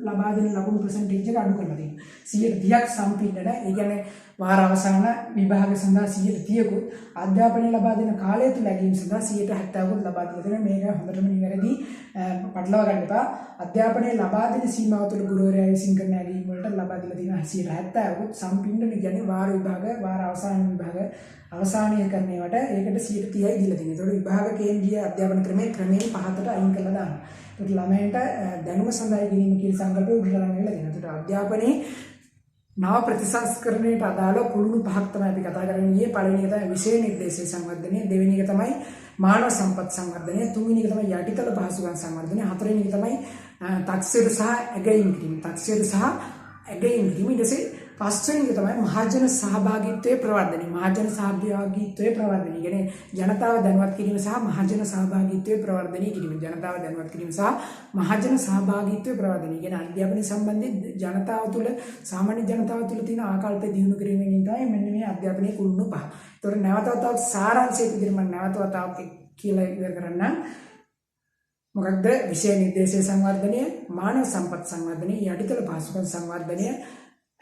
ලබා දෙන ලකුණු percentage එක අඩු කරලා තියෙනවා. 130ක් සම්පීඩන. ඒ කියන්නේ වාර අවසාන විභාග සඳහා 130කුත් අධ්‍යාපනය ලබා දෙන කාලය තුල ඇගීම් සඳහා 70කුත් ලබා දෙනවා. මේක හොඳටම නිවැරදි පටලවා ගන්න එපා. අධ්‍යාපනය ලබා දෙන සීමාව තුළ ගුරුවරයා විසින් කරන ඇගීම් වලට ලබා දීලා තියෙනවා 70කුත් සම්පීඩන. කියන්නේ වාර විභාග, වාර අවසාන විභාග අවසානීය කරන ඒවාට ඒකට 130යි දීලා තියෙනවා. ඒතකොට විභාග කේන්ද්‍රීය අධ්‍යාපන ක්‍රමයෙන් පහතට අයින් කරලා දානවා. ඒකට ළමයින්ට දැනුම සඳහා ඉගෙනීම කියන සංකල්පය උඩට ළඟ වෙලා තියෙනවා. ඒකට අධ්‍යාපනයේ නව ප්‍රතිසංස්කරණයට අදාළ කුළුණු පහක් තමයි අපි කතා කරන්නේ. ඊයේ පළවෙනි එක තමයි විෂය නිර්දේශයේ සංවර්ධනය, දෙවෙනි එක තමයි මානව සම්පත් සංවර්ධනය, තුන්වෙනි එක තමයි යටිතල පහසුකම් සංවර්ධනය, හතරවෙනි එක තමයි තක්සේරු සහ ඇගයීම කිරීම. තක්සේරු සහ ඇගයීම කිරීම. ඊට පස්සේ පස්වෙනි එක තමයි මහජන සහභාගීත්වයේ ප්‍රවර්ධනය. මහජන සහභාගීත්වයේ ප්‍රවර්ධනය කියන්නේ ජනතාව දැනුවත් කිරීම සහ මහජන සහභාගීත්වයේ ප්‍රවර්ධනය කිරීම. ජනතාව දැනුවත් කිරීම සහ මහජන සහභාගීත්වයේ ප්‍රවර්ධනය කියන්නේ අධ්‍යාපනය සම්බන්ධයෙන් ජනතාව තුළ, සාමාන්‍ය ජනතාව තුළ තියෙන ආකල්ප දියුණු කිරීමෙන් තමයි මෙන්න මේ අධ්‍යාපනයේ කුළුණු පහ. ඒතකොට නැවත වතාවක් සාරාංශයක් විදිහට මම නැවත වතාවක් කියලා ඉවර කරන්නම්. මොකක්ද? විෂය නිර්දේශයේ සංවර්ධනය, මානව සම්පත් සංවර්ධනය, යටිතල පහසුකම් සංවර්ධනය,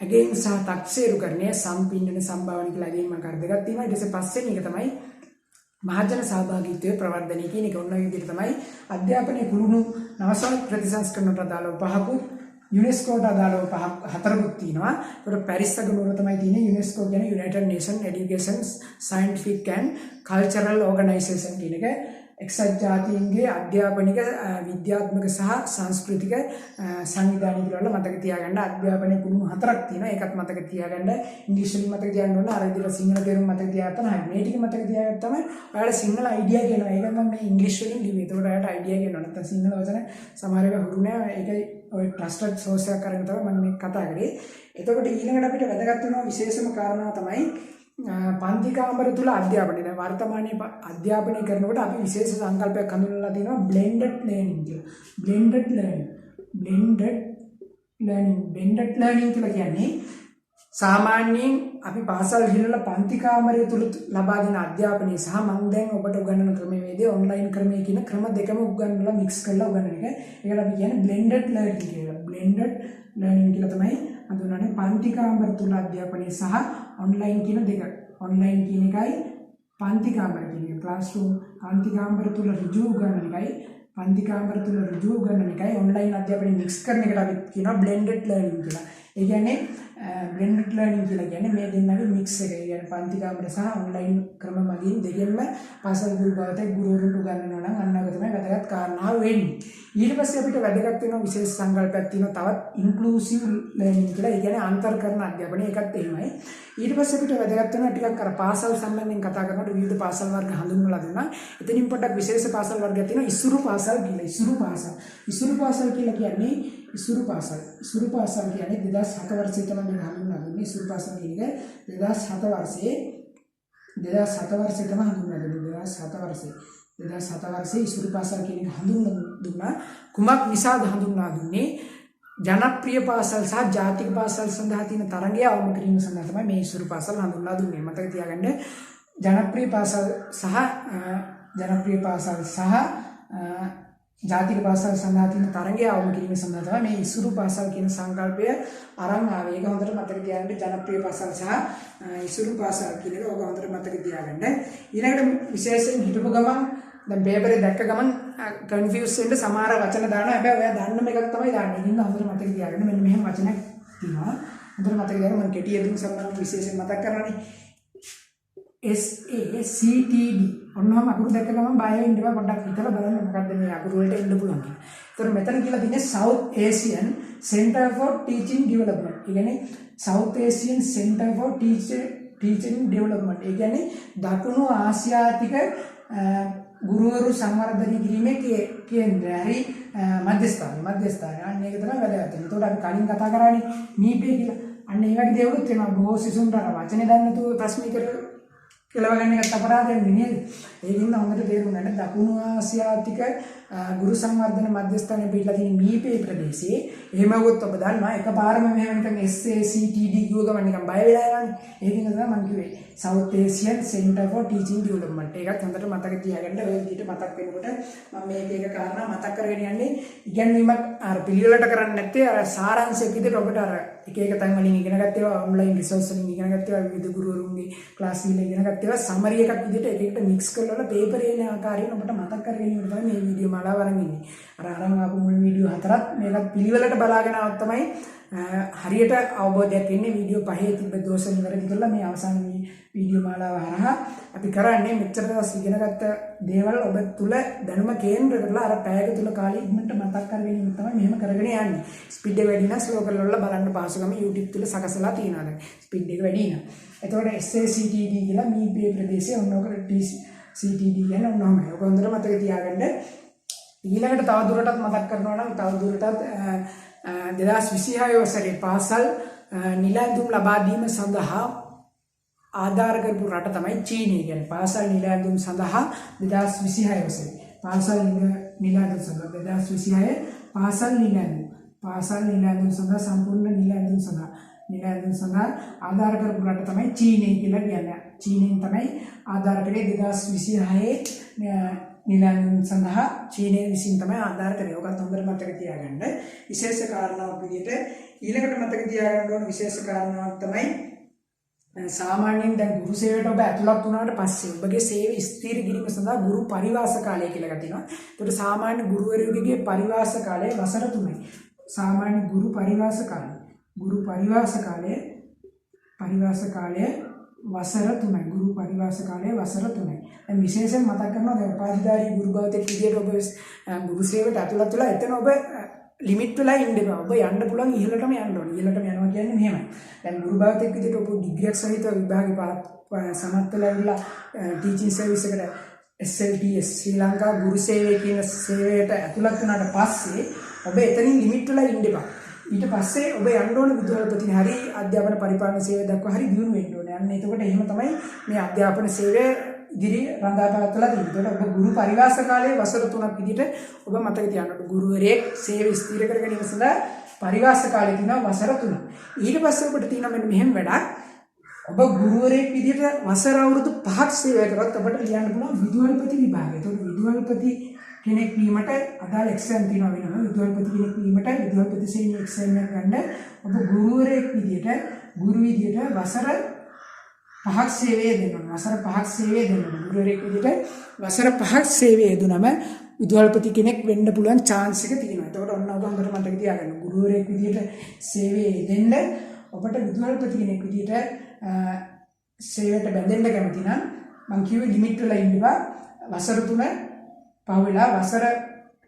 ඇගයීම සහ තක්සේරුකරණය, සම්පීඩන සම්භාවන කියලා ඇගයීම කර දෙකක් තියෙනවා. ඊට පස්සේ පස්වෙනි එක තමයි මහජන සහභාගීත්වයේ ප්‍රවර්ධනය කියන එක. ඔන්න ඔය විදිහට තමයි අධ්‍යාපනයේ කුළුණු නවසල් ප්‍රතිසංස්කරණයට අදාළව පහකුත්, යුනෙස්කෝට අදාළව හතරකුත් තියෙනවා. ඒකට පැරිස් අගනුවර තමයි තියෙන්නේ. යුනෙස්කෝ කියන්නේ United Nations Education Scientific and Cultural Organization කියන එක. එක්සත් ජාතීන්ගේ අධ්‍යාපනික විද්‍යාත්මක සහ සංස්කෘතික සංවිධානය කියලා මතක තියාගන්න. අධ්‍යාපනයේ කුණු 4ක් තියෙනවා. ඒකත් මතක තියාගන්න. ඉංග්‍රීසි වලින් මතක තියාගන්න ඕන. අර විදිහට සිංහල තේරුම මතක තියාගත්තා නම් මේ ටික මතක තියාගත්තම ඔයාලට සිංහල අයිඩියා කියනවා. ඒක මම මේ ඉංග්‍රීසි වලින් ලිව්වේ. ඒකට ඔයාලට අයිඩියා කියනවා. නැත්නම් සිංහල වචන සමහර ඒවා හුරු නෑ. ඒකයි ඔය ට්‍රස්ටඩ් සෝස් එකක් අරගෙන තමයි මම මේ කතා කරේ. එතකොට ඊළඟට අපිට වැදගත් වෙනවා විශේෂම කාරණාව තමයි පන්ති කාමර තුල අධ්‍යාපනය. දැන් වර්තමානයේ අධ්‍යාපනය කරනකොට අපි විශේෂ සංකල්පයක් හඳුන්වලා තියෙනවා blended learning කියලා. blended learning කියලා කියන්නේ සාමාන්‍යයෙන් අපි පාසල් ගිහිල්ලා පන්ති කාමරය තුල ලබා දෙන අධ්‍යාපනය සහ මම දැන් ඔබට උගන්වන ක්‍රමවේදය ඔන්ලයින් ක්‍රමයේ කියන ක්‍රම දෙකම උගන්වලා මික්ස් කරලා උගන්වන එක. ඒකට අපි කියන්නේ blended learning කියලා. blended learning කියලා තමයි හඳුන්වන්නේ පන්ති කාමර තුල අධ්‍යාපනය සහ ඔන්ලයින් කියන දෙක. ඔන්ලයින් කියන එකයි පන්ති කාමර කියන එක. ක්ලාස්රූම් පන්ති කාමර තුල ඍජුව උගන්වන එකයි පන්ති කාමර තුල ඍජුව උගන්වන එකයි ඔන්ලයින් අධ්‍යාපනය මික්ස් කරන එකට අපි කියනවා blended learning කියලා. ඒ කියන්නේ blended learning කියලා කියන්නේ මේ දෙන්නගේ මික්ස් එක. ඒ කියන්නේ පන්ති කාමර සහ ඔන්ලයින් ක්‍රම මගින් දෙකෙන්ම පාසල් ගුරු භාවිතය ගුරුවරුන්ට උගන්වනවා නම් අන්න ඒක තමයි වැදගත් කාරණාව වෙන්නේ. ඊට පස්සේ අපිට වැදගත් වෙන විශේෂ සංකල්පයක් තියෙනවා තවත් inclusive learning කියලා. ඒ කියන්නේ අන්තර්කරණ අධ්‍යාපනය. ඒකත් එහෙමයි. ඊට පස්සේ අපිට වැදගත් වෙනවා ටිකක් අර පාසල් සම්බන්ධයෙන් කතා කරනකොට විවිධ පාසල් වර්ග හඳුන්වලා දෙනවා. එතනින් පොඩ්ඩක් විශේෂ පාසල් වර්ගයක් තියෙනවා ඉසුරු පාසල් කියලා. ඉසුරු පාසල් කියලා කියන්නේ ඉසුරු පාසල් කියන්නේ 2007 වර්ෂයේ තමයි මම හඳුන්වලා දුන්නේ. ඉසුරු පාසල් කියන්නේ 2007 වර්ෂයේ තමයි හඳුන්වලා දුන්නේ. 2007 වර්ෂයේ ඉසුරු පාසල් කියන එක හඳුන්වලා දුන්නා. කුමක් නිසාද හඳුන්වා දුන්නේ? ජනප්‍රිය පාසල් සහ ජාතික පාසල් සඳහා තියෙන තරඟය අවම කිරීම සඳහා තමයි මේ ඉසුරු පාසල් හඳුන්වා දුන්නේ. මතක තියාගන්න ජනප්‍රිය පාසල් සහ ජාතික පාසල් සඳහා තියෙන තරඟය අවම කිරීම සඳහා තමයි මේ ඉසුරු පාසල් කියන සංකල්පය අරන් ආවේ. ඒක හොඳට මතක තියාගන්න. ජනප්‍රිය පාසල් සහ ඉසුරු පාසල් කියන එක ඔබ හොඳට මතක තියාගන්න. ඊළඟට විශේෂයෙන් හිතපු ගමන් දැන් පේපරේ දැක්ක ගමන් කන්ෆියුස් වෙන්න සමහර වචන දානවා. හැබැයි ඔයා දන්නම එකක් තමයි දාන්නේ. ඉතින් හොඳට මතක තියාගන්න. මෙන්න මෙහෙම වචනයක් තියෙනවා. හොඳට මතක තියාගන්න. මම කෙටි යෙදුම් සම්බන්ධව විශේෂයෙන් මතක් කරන්නේ. SACTD ඔන්නම අකුරු දැක්ක ගමන් බය වෙන්න එපා. පොඩ්ඩක් හිතලා බලන්න මොකද්ද මේ අකුරු වලට එන්න පුළුවන් කියලා. ඒතර මෙතන කියලා තියෙන්නේ South Asian Center for Teaching Development. ඒ කියන්නේ South Asian Center for Teaching Development. ඒ කියන්නේ දකුණු ආසියාතික ගුරුවරු සංවර්ධනය කිරීමේ කේන්ද්‍රය. හරි මධ්‍යස්ථානය. අන්න ඒක තමයි වැදගත්. ඒකට අපි කලින් කතා කරානේ නීපේ කියලා. අන්න ඒ වගේ දේවලුත් වෙනවා. බොහෝ සිසුන්ට අර වචනේ දන්නේ නැතුව ප්‍රශ්න කෙලව ගන්න එකත් අපරාධයක් නෙමෙයි. ඒකින්ද හොඳට තේරුම් ගන්න දකුණු ආසියාතික ගුරු සංවර්ධන මධ්‍යස්ථානයේ පිටලා තියෙන මීපේ ප්‍රදේශයේ එහෙම වුත් ඔබ දන්නවා එකපාරම මෙහෙම නිකන් SACTD කිව්ව ගමන් නිකන් බය වෙලා යනවානේ. ඒකින්ද තමයි මම කිව්වේ South Asian Center for Teaching Development. ඒකත් හොඳට මතක තියාගන්න. ඔය විදිහට මතක් වෙනකොට මම මේක එක කාරණා මතක් කරගෙන යන්නේ ඉගෙනීමක් අර පිළිවෙලට කරන්නේ නැත්තේ අර සාරාංශයක් විදිහට ඔබට අර එක තැන් වලින් ඉගෙන ගත්ත ඒවා ඔන්ලයින් රිසෝස් වලින් ඉගෙන ගත්ත ඒවා විවිධ ගුරුවරුන්ගේ ක්ලාස් වල ඉගෙන ගත්ත ඒවා සමරි එකක් විදිහට එක එකට මික්ස් කරලා පේපරේ එන ආකාරයෙන් ඔබට මතක් කරගෙන ඉන්න තමයි මේ වීඩියෝ මාලාව අරන් ඉන්නේ. අරන් ආපු මුල් වීඩියෝ 4ත් මේකත් පිළිවෙලට බලාගෙන આવත් තමයි හරියට අවබෝධයක් එන්නේ. වීඩියෝ 5 තිබ්බ දෝෂ නිවැරදි කරලා මේ අවසාන වීඩියෝ මාලාව හරහා අපි කරන්නේ මෙච්චර දවස් ඉගෙනගත්ත දේවල් ඔබ තුල දැනුම කේන්ද්‍ර කරලා අර පැයක තුල කාලෙ ඉක්මනට මතක් කරගෙන ඉන්න තමයි මෙහෙම කරගෙන යන්නේ. ස්පීඩ් එක වැඩි නම් ස්ලෝ කරලා බලන්න පහසුකම YouTube තුල සකසලා තියෙනවා. දැන් ස්පීඩ් එක වැඩි නම්. එතකොට SACTD කියලා මීපේ ප්‍රදේශයේ ඔන්නෝකට TCTD කියන ඔන්නෝමයි. ඔක හොඳට මතක තියාගන්න. ඊළඟට තවදුරටත් මතක් කරනවා නම් තවදුරටත් 2026 වසරේ පාසල් නිලැඳුම් ලබා දීම සඳහා ආධාර කරපු රට තමයි චීනය. කියන්නේ පාසල් නිලැඳුම් සඳහා 2026 වසරේ පාසල් නිලැඳුම් සඳහා 2026 පාසල් නිලැඳුම් සඳහා සම්පූර්ණ නිලැඳුම් සඳහා ආධාර කරපු රට තමයි චීනය කියලා කියන්නේ. චීනෙන් තමයි ආධාර කරේ 2026 නිලැඳුම් සඳහා චීනය විසින් තමයි ආධාර කරේ. ඔකත් හොඳට මතක තියාගන්න. විශේෂ කාරණාවක් විදිහට ඊළඟට මතක තියාගන්න ඕන විශේෂ කාරණාවක් තමයි සාමාන්‍යයෙන් දැන් ගුරු සේවයට ඔබ ඇතුළත් වුණාට පස්සේ ඔබගේ සේවය ස්ථිර කිරීම සඳහා ගුරු පරිවාස කාලය කියලා එකක් තියෙනවා. ඒකට සාමාන්‍ය ගුරුවරයෙකුගේ පරිවාස කාලය වසර 3යි. සාමාන්‍ය ගුරු පරිවාස කාලය වසර 3යි. ගුරු පරිවාස කාලය වසර 3යි. දැන් විශේෂයෙන් මතක් කරනවා දැන් උපාධිධාරී ගුරු භාවතෙක් විදියට ඔබ ගුරු සේවයට ඇතුළත් වෙලා එතන ඔබ ලිමිට් වෙලා ඉන්න එපා. ඔබ යන්න පුළුවන් ඉහළටම යන්න ඕනේ. ඉහළටම යනවා කියන්නේ මෙහෙමයි. දැන් ගුරු භාවතෙක් විදියට ඔබ ඩිග්‍රියක් සහිතව විභාගේ සමත් වෙලා ඉඳලා ටීචින් සර්විස් එකට SLTS ශ්‍රී ලංකා ගුරු සේවය කියන සේවයට ඇතුළත් වුණාට පස්සේ ඔබ එතනින් ලිමිට් වෙලා ඉන්න එපා. ඊට පස්සේ ඔබ යන්න ඕනේ විදුහල්පතිනේ හරි අධ්‍යාපන පරිපාලන සේවය දක්වා හරි දියුණු වෙන්න ඕනේ. අන්න එතකොට එහෙම තමයි මේ අධ්‍යාපන සේවය ඉදිරි රඳා පවත්වලා තියෙන්නේ. ඒකට ඔබ ගුරු පරිවාස කාලයේ වසර 3ක් විදිහට ඔබ මතක තියාගන්න ඕනේ. ගුරුවරයෙක් සේවය ස්ථිර කර ගැනීම සඳහා පරිවාස කාලය තියෙනවා වසර 3ක්. ඊට පස්සේ ඔබට තියෙනවා මෙන්න මෙහෙම වැඩක්. ඔබ ගුරුවරයෙක් විදිහට වසර අවුරුදු 5ක් සේවය කරත් ඔබට ලියන්න පුළුවන් විදුහල්පති විභාගය. ඒතකොට විදුහල්පති කෙනෙක් වීමට අදාළ එක්සෑම් තියෙනවා වෙනවා. විදුහල්පති කෙනෙක් වීමට විදුහල්පති ශ්‍රේණියේ එක්සෑම් එක ගන්න ඔබ ගුරුවරයෙක් විදිහට වසර 5ක් සේවය දෙනවා. වසර 5ක් සේවය දෙනවා. ගුරුවරයෙක් විදිහට වසර 5ක් සේවය දුනම විදුහල්පති කෙනෙක් වෙන්න පුළුවන් chance එක තියෙනවා. ඒතකොට ඔන්න ඔබ හොඳට මතක තියාගන්න. ගුරුවරයෙක් විදිහට සේවය දෙන්න ඔබට විදුහල්පති කෙනෙක් විදිහට සේවයට බැඳෙන්න කැමති නම් මම කිව්වේ ලිමිට් වෙලා ඉන්නවා. වසර 3 පහුවෙලා වසර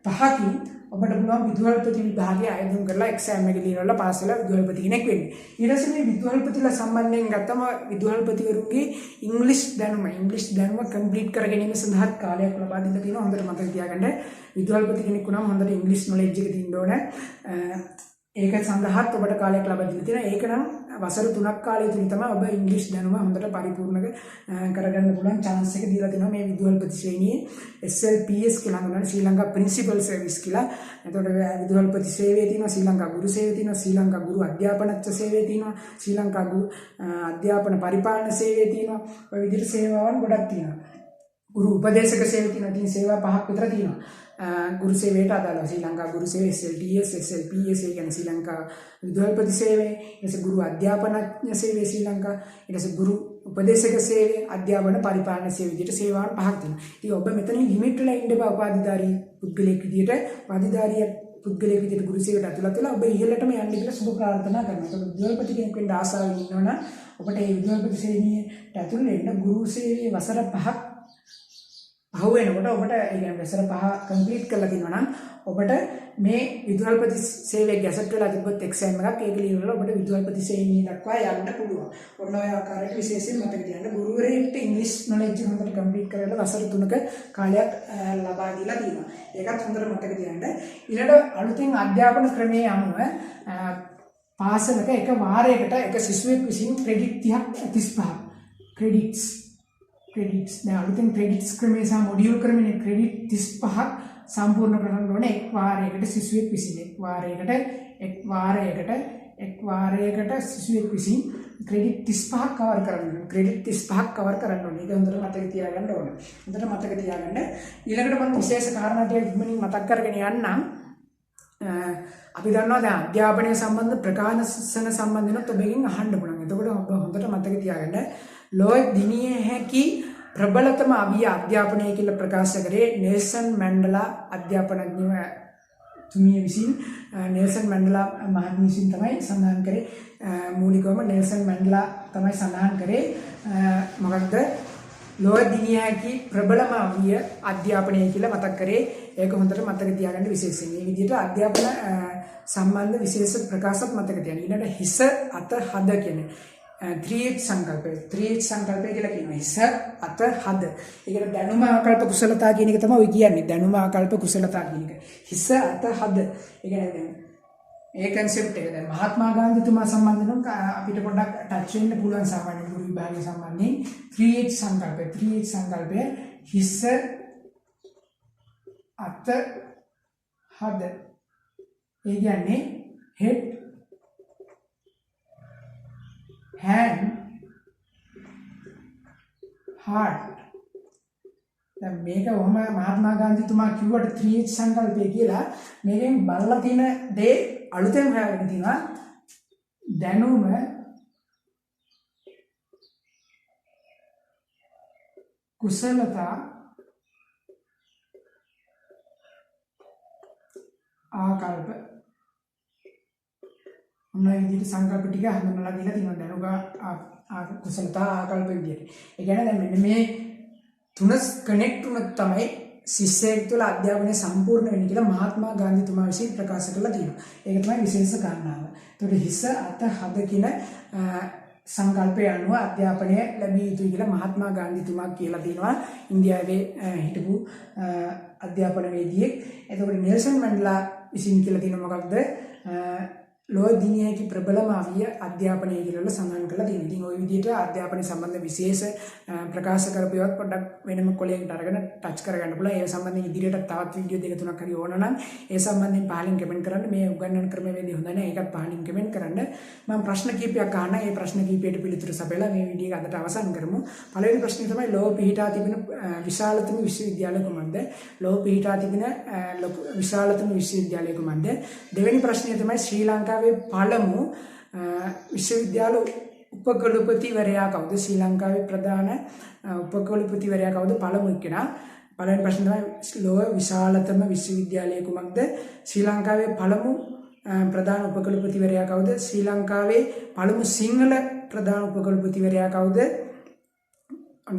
5කින් ඔබට පුළුවන් විදුහල්පති විභාගයේ ආයතන කරලා එක්සෑම් එක දීලා පාස් වෙලා විදුහල්පති කෙනෙක් වෙන්න. ඊට පස්සේ මේ විදුහල්පතිලා සම්බන්ධයෙන් ගත්තම විදුහල්පතිවරුන්ගේ ඉංග්‍රීසි දැනුම කම්ප්ලීට් කර ගැනීම සඳහා කාලයක් ලබා දීලා තියෙනවා. හොඳට මතක තියාගන්න. විදුහල්පති කෙනෙක් වුණාම හොඳට ඉංග්‍රීසි නොලෙජ් එක තියෙන්න ඕනේ. ඒක සඳහාත් ඔබට කාලයක් ලබා දීලා තියෙනවා. ඒක නම් වසර 3ක් කාලය තුල තමයි ඔබ ඉංග්‍රීසි දැනුම හොඳට පරිපූර්ණ කරගන්න පුළුවන් chance එක දීලා තියෙනවා මේ විදුහල්පති ශ්‍රේණියේ SLPS කියලා හඳුන්වන ශ්‍රී ලංකා ප්‍රින්සිපල් සර්විස් කියලා. එතකොට විදුහල්පති සේවය තියෙනවා, ශ්‍රී ලංකා ගුරු සේවය තියෙනවා, ශ්‍රී ලංකා ගුරු අධ්‍යාපනච්ච සේවය තියෙනවා, ශ්‍රී ලංකා ගුරු අධ්‍යාපන පරිපාලන සේවය තියෙනවා. ඔය විදිහට සේවාවන් ගොඩක් තියෙනවා. ගුරු උපදේශක සේවය තියෙනවා. ඉතින් සේවා 5ක් විතර තියෙනවා. ගුරු සේවයට අදාළව ශ්‍රී ලංකා ගුරු සේවය SLTS SLPS කියන්නේ ශ්‍රී ලංකා විදුහල්පති සේවය, ඊට පස්සේ ගුරු අධ්‍යාපනඥ සේවය ශ්‍රී ලංකා, ඊට පස්සේ ගුරු උපදේශක සේවය, අධ්‍යාපන පරිපාලන සේවය විදිහට සේවාවන් 5ක් තියෙනවා. ඉතින් ඔබ මෙතනින් ලිමිට් වෙලා ඉන්න බා උපාධිධාරී පුද්ගලයෙක් විදිහට උපාධිධාරිය පුද්ගලයෙක් විදිහට ගුරු සේවයට ඇතුළත් වෙලා ඔබ ඉහළටම යන්න කියලා සුබ ප්‍රාර්ථනා කරනවා. ඒක විදුහල්පති කෙනෙක් වෙන්න ආසාවෙන් ඉන්නවනම් ඔබට මේ විදුහල්පති ශ්‍රේණියට ඇතුළත් වෙන්න ගුරු සේවයේ වසර 5ක් පහු වෙනකොට ඔබට ඒ කියන්නේ වසර 5 කම්ප්ලීට් කරලා තියෙනවා නම් ඔබට මේ විදුහල්පති සේවයේ ගැසට් වෙලා තිබ්බත් එක්සෑම් එකක් ඒක ලියලා ඔබට විදුහල්පති ශ්‍රේණිය දක්වා යන්න පුළුවන්. ඔන්න ඔය ආකාරයට විශේෂයෙන් මතක තියාගන්න. ගුරුවරයෙක්ට ඉංග්‍රීසි නොලෙජ් එක හොඳට කම්ප්ලීට් කරලා වසර 3ක කාලයක් ලබා දීලා තියෙනවා. ඒකත් හොඳට මතක තියාගන්න. ඊළඟ අලුතින් අධ්‍යාපන ක්‍රමයේ අනුව පාසලක එක වාරයකට එක සිසුවෙක් විසින් ක්‍රෙඩිට් 30ක් 35ක් ක්‍රෙඩිට්ස් දැන් අලුතෙන් ක්‍රෙඩිට්ස් ක්‍රමයේ සහ මොඩියුල් ක්‍රමයේ ක්‍රෙඩිට් 35ක් සම්පූර්ණ කරන්න ඕනේ එක් වාරයකට සිසුවෙක් විසින්. එක් වාරයකට සිසුවෙක් විසින් ක්‍රෙඩිට් 35ක් කවර් කරන්න ඕනේ. ක්‍රෙඩිට් 35ක් කවර් කරන්න ඕනේ. ඒක හොඳට මතක තියාගන්න ඕනේ. හොඳට මතක තියාගන්න. ඊළඟට මම විශේෂ කාරණා ටික ඉක්මනින් මතක් කරගෙන යන්නම්. අපි දන්නවා දැන් අධ්‍යාපනය සම්බන්ධ ප්‍රකාශන සම්බන්ධනොත් ඔබගෙන් අහන්න පුළුවන්. එතකොට ඔබ හොඳට මතක තියාගන්න. ලෝක දිනියේ හැකි ප්‍රබලතම අවිය අධ්‍යාපනය කියලා ප්‍රකාශ කරේ නෙල්සන් මැන්ඩලා අධ්‍යාපනඥතුමිය විසින්. නෙල්සන් මැන්ඩලා මහත්මිය විසින් තමයි සඳහන් කරේ. මූලිකවම නෙල්සන් මැන්ඩලා තමයි සඳහන් කරේ මොකක්ද ලෝක දිනියේ හැකි ප්‍රබලම අවිය අධ්‍යාපනය කියලා මතක් කරේ. ඒක හොඳට මතක තියාගන්න විශේෂයෙන්. මේ විදිහට අධ්‍යාපන සම්බන්ධ විශේෂ ප්‍රකාශත් මතක තියාගන්න. ඊළඟට හිස අත හද කියන්නේ 3H සංකල්පය. 3H සංකල්පය කියලා කියනවා. හිස අත හද. ඒකට දැනුම ආකල්ප කුසලතා කියන එක තමයි ඔය කියන්නේ. දැනුම ආකල්ප කුසලතා කියන එක. හිස අත හද. ඒ කියන්නේ ඒ concept එක දැන් මහත්මා ගාන්ධිතුමා සම්බන්ධව අපිට පොඩ්ඩක් ටච් වෙන්න පුළුවන් සාමාන්‍ය ගුරු විභාගය සම්බන්ධයෙන් 3H සංකල්පය. 3H සංකල්පය හිස අත හද. ඒ කියන්නේ head hand heart. දැන් මේක ඔහම මහත්මා ගාන්ධිතුමා කිව්වට 3H සංකල්පය කියලා මේකෙන් බලලා තියෙන දේ අලුතෙන් හොයාගෙන තියෙනවා. දැනුම කුසලතා ආකල්ප මොන විදිහට සංකල්ප ටික හඳුන්වලා දීලා තියෙනවා. කුසලතා ආකල්ප විදියට. ඒ කියන්නේ දැන් මෙන්න මේ තුන කනෙක්ට් වුණොත් තමයි ශිෂ්‍යයෙක් තුළ අධ්‍යාපනය සම්පූර්ණ වෙන්නේ කියලා මහත්මා ගාන්ධිතුමා විසින් ප්‍රකාශ කළා තියෙනවා. ඒක තමයි විශේෂ කාරණාව. ඒතකොට හිස අත හද කියන සංකල්පය අනුව අධ්‍යාපනය ලැබිය යුතුයි කියලා මහත්මා ගාන්ධිතුමා කියලා තියෙනවා ඉන්දියාවේ හිටපු අධ්‍යාපනවේදියෙක්. එතකොට නෙල්සන් මැන්ඩලා විසින් කියලා තියෙනවා මොකක්ද? ලෝක දිනියේකි ප්‍රබලමාවිය අධ්‍යාපනය කියලා සඳහන් කරලා තියෙනවා. ඉතින් ওই විදිහට අධ්‍යාපනය සම්බන්ධ විශේෂ ප්‍රකාශ කරපියවත් පොඩ්ඩක් වෙනම කොලයකට අරගෙන ටච් කරගන්න පුළුවන්. ඒ සම්බන්ධයෙන් ඉදිරියට තවත් වීඩියෝ දෙක තුනක් හරි ඕන නම් ඒ සම්බන්ධයෙන් පහලින් කමෙන්ට් කරන්න. මේ උගන්වන ක්‍රමවේදය හොඳ නැහැ. ඒකත් පහලින් කමෙන්ට් කරන්න. මම ප්‍රශ්න කීපයක් අහන්න. ඒ ප්‍රශ්න කීපයට පිළිතුරු සපයලා මේ වීඩියෝ එක අදට අවසන් කරමු. පළවෙනි ප්‍රශ්නේ තමයි ලෝක පිහිටා තිබෙන විශාලතම විශ්වවිද්‍යාලය කුමක්ද? ලෝක පිහිටා තිබෙන විශාලතම විශ්වවිද්‍යාලය කුමක්ද? දෙවෙනි ප්‍රශ්නේ තමයි ශ්‍රී ලංකාවේ පළමු විශ්වවිද්‍යාල උපකුලපතිවරයා කවුද? ශ්‍රී ලංකාවේ ප්‍රධාන උපකුලපතිවරයා කවුද? පළමු එක්කෙනා. පළවෙනි ප්‍රශ්නේ තමයි ලෝක විශාලතම විශ්වවිද්‍යාලය කුමක්ද? ශ්‍රී ලංකාවේ පළමු ප්‍රධාන උපකුලපතිවරයා කවුද? ශ්‍රී ලංකාවේ පළමු සිංහල ප්‍රධාන උපකුලපතිවරයා කවුද? අන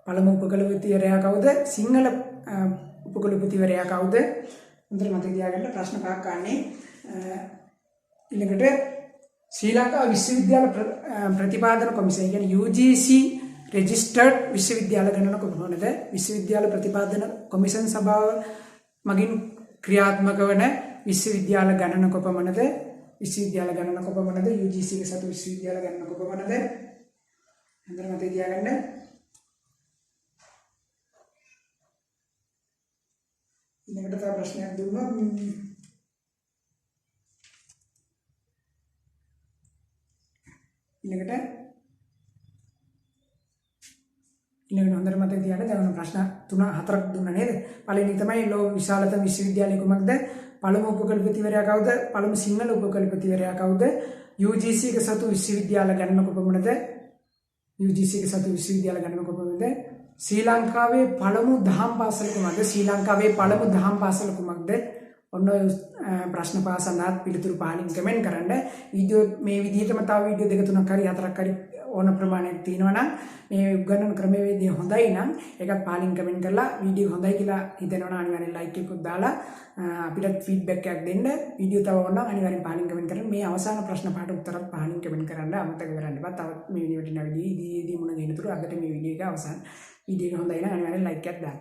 පළමු උපකුලපතිවරයා කවුද? සිංහල උපකුලපතිවරයා කවුද? හොඳට මතක තියාගන්න. ප්‍රශ්න පහක් අහන්නේ. ඊළඟට ශ්‍රී ලංකා විශ්වවිද්‍යාල ප්‍රතිපාදන කොමිසම කියන්නේ UGC රෙජිස්ටර්ඩ් විශ්වවිද්‍යාල ගණන කොපමණද? විශ්වවිද්‍යාල ප්‍රතිපාදන කොමිසම් සභාව මගින් ක්‍රියාත්මක වන විශ්වවිද්‍යාල ගණන කොපමණද? විශ්වවිද්‍යාල ගණන කොපමණද? UGC එක සතු විශ්වවිද්‍යාල ගණන කොපමණද? හොඳට මතක තියාගන්න. ඊළඟට තව ප්‍රශ්නයක් දුන්නොත් ඊළඟට හොඳට මතක තියාගන්න. දැන් ප්‍රශ්න 3-4ක් දුන්නා නේද? පළවෙනි තමයි ලෝක විශාලතම විශ්වවිද්‍යාලය කුමක්ද? පළමු උපකුලපතිවරයා කවුද? පළමු සිංහල උපකුලපතිවරයා කවුද? UGC එක සතු විශ්වවිද්‍යාල ගණන කොපමණද? UGC එක සතු විශ්වවිද්‍යාල ගණන කොපමණද? ශ්‍රී ලංකාවේ පළමු දහම් පාසල කුමක්ද? ශ්‍රී ලංකාවේ පළමු දහම් පාසල කුමක්ද? ඔන්න ඔය ප්‍රශ්න පහ සඳහා පිළිතුරු පහලින් කමෙන්ට් කරන්න. වීඩියෝ මේ විදිහටම තව වීඩියෝ දෙක තුනක් හරි හතරක් හරි ඕන ප්‍රමාණයක් තියෙනවා නම් මේ උගන්වන ක්‍රමවේදය හොඳයි නම් ඒකත් පහලින් කමෙන්ට් කරලා වීඩියෝ හොඳයි කියලා හිතෙනවා නම් අනිවාර්යෙන් ලයික් එකක් දාලා අපිට ෆීඩ්බැක් එකක් දෙන්න. වීඩියෝ තව ඕන නම් අනිවාර්යෙන් පහලින් කමෙන්ට් කරන්න. මේ අවසාන ප්‍රශ්න පහට උත්තරත් පහලින් කමෙන්ට් කරන්න අමතක කරන්න එපා. තවත් මේ වීඩියෝ වටිනා වීඩියෝ ඉදිරියේදී මුණ ගැහෙනතුරු අදට මේ වීඩියෝ එක අවසන්. වීඩියෝ එක හොඳයි නම් අනිවාර්යෙන් ලයික් එකක් දාන්න.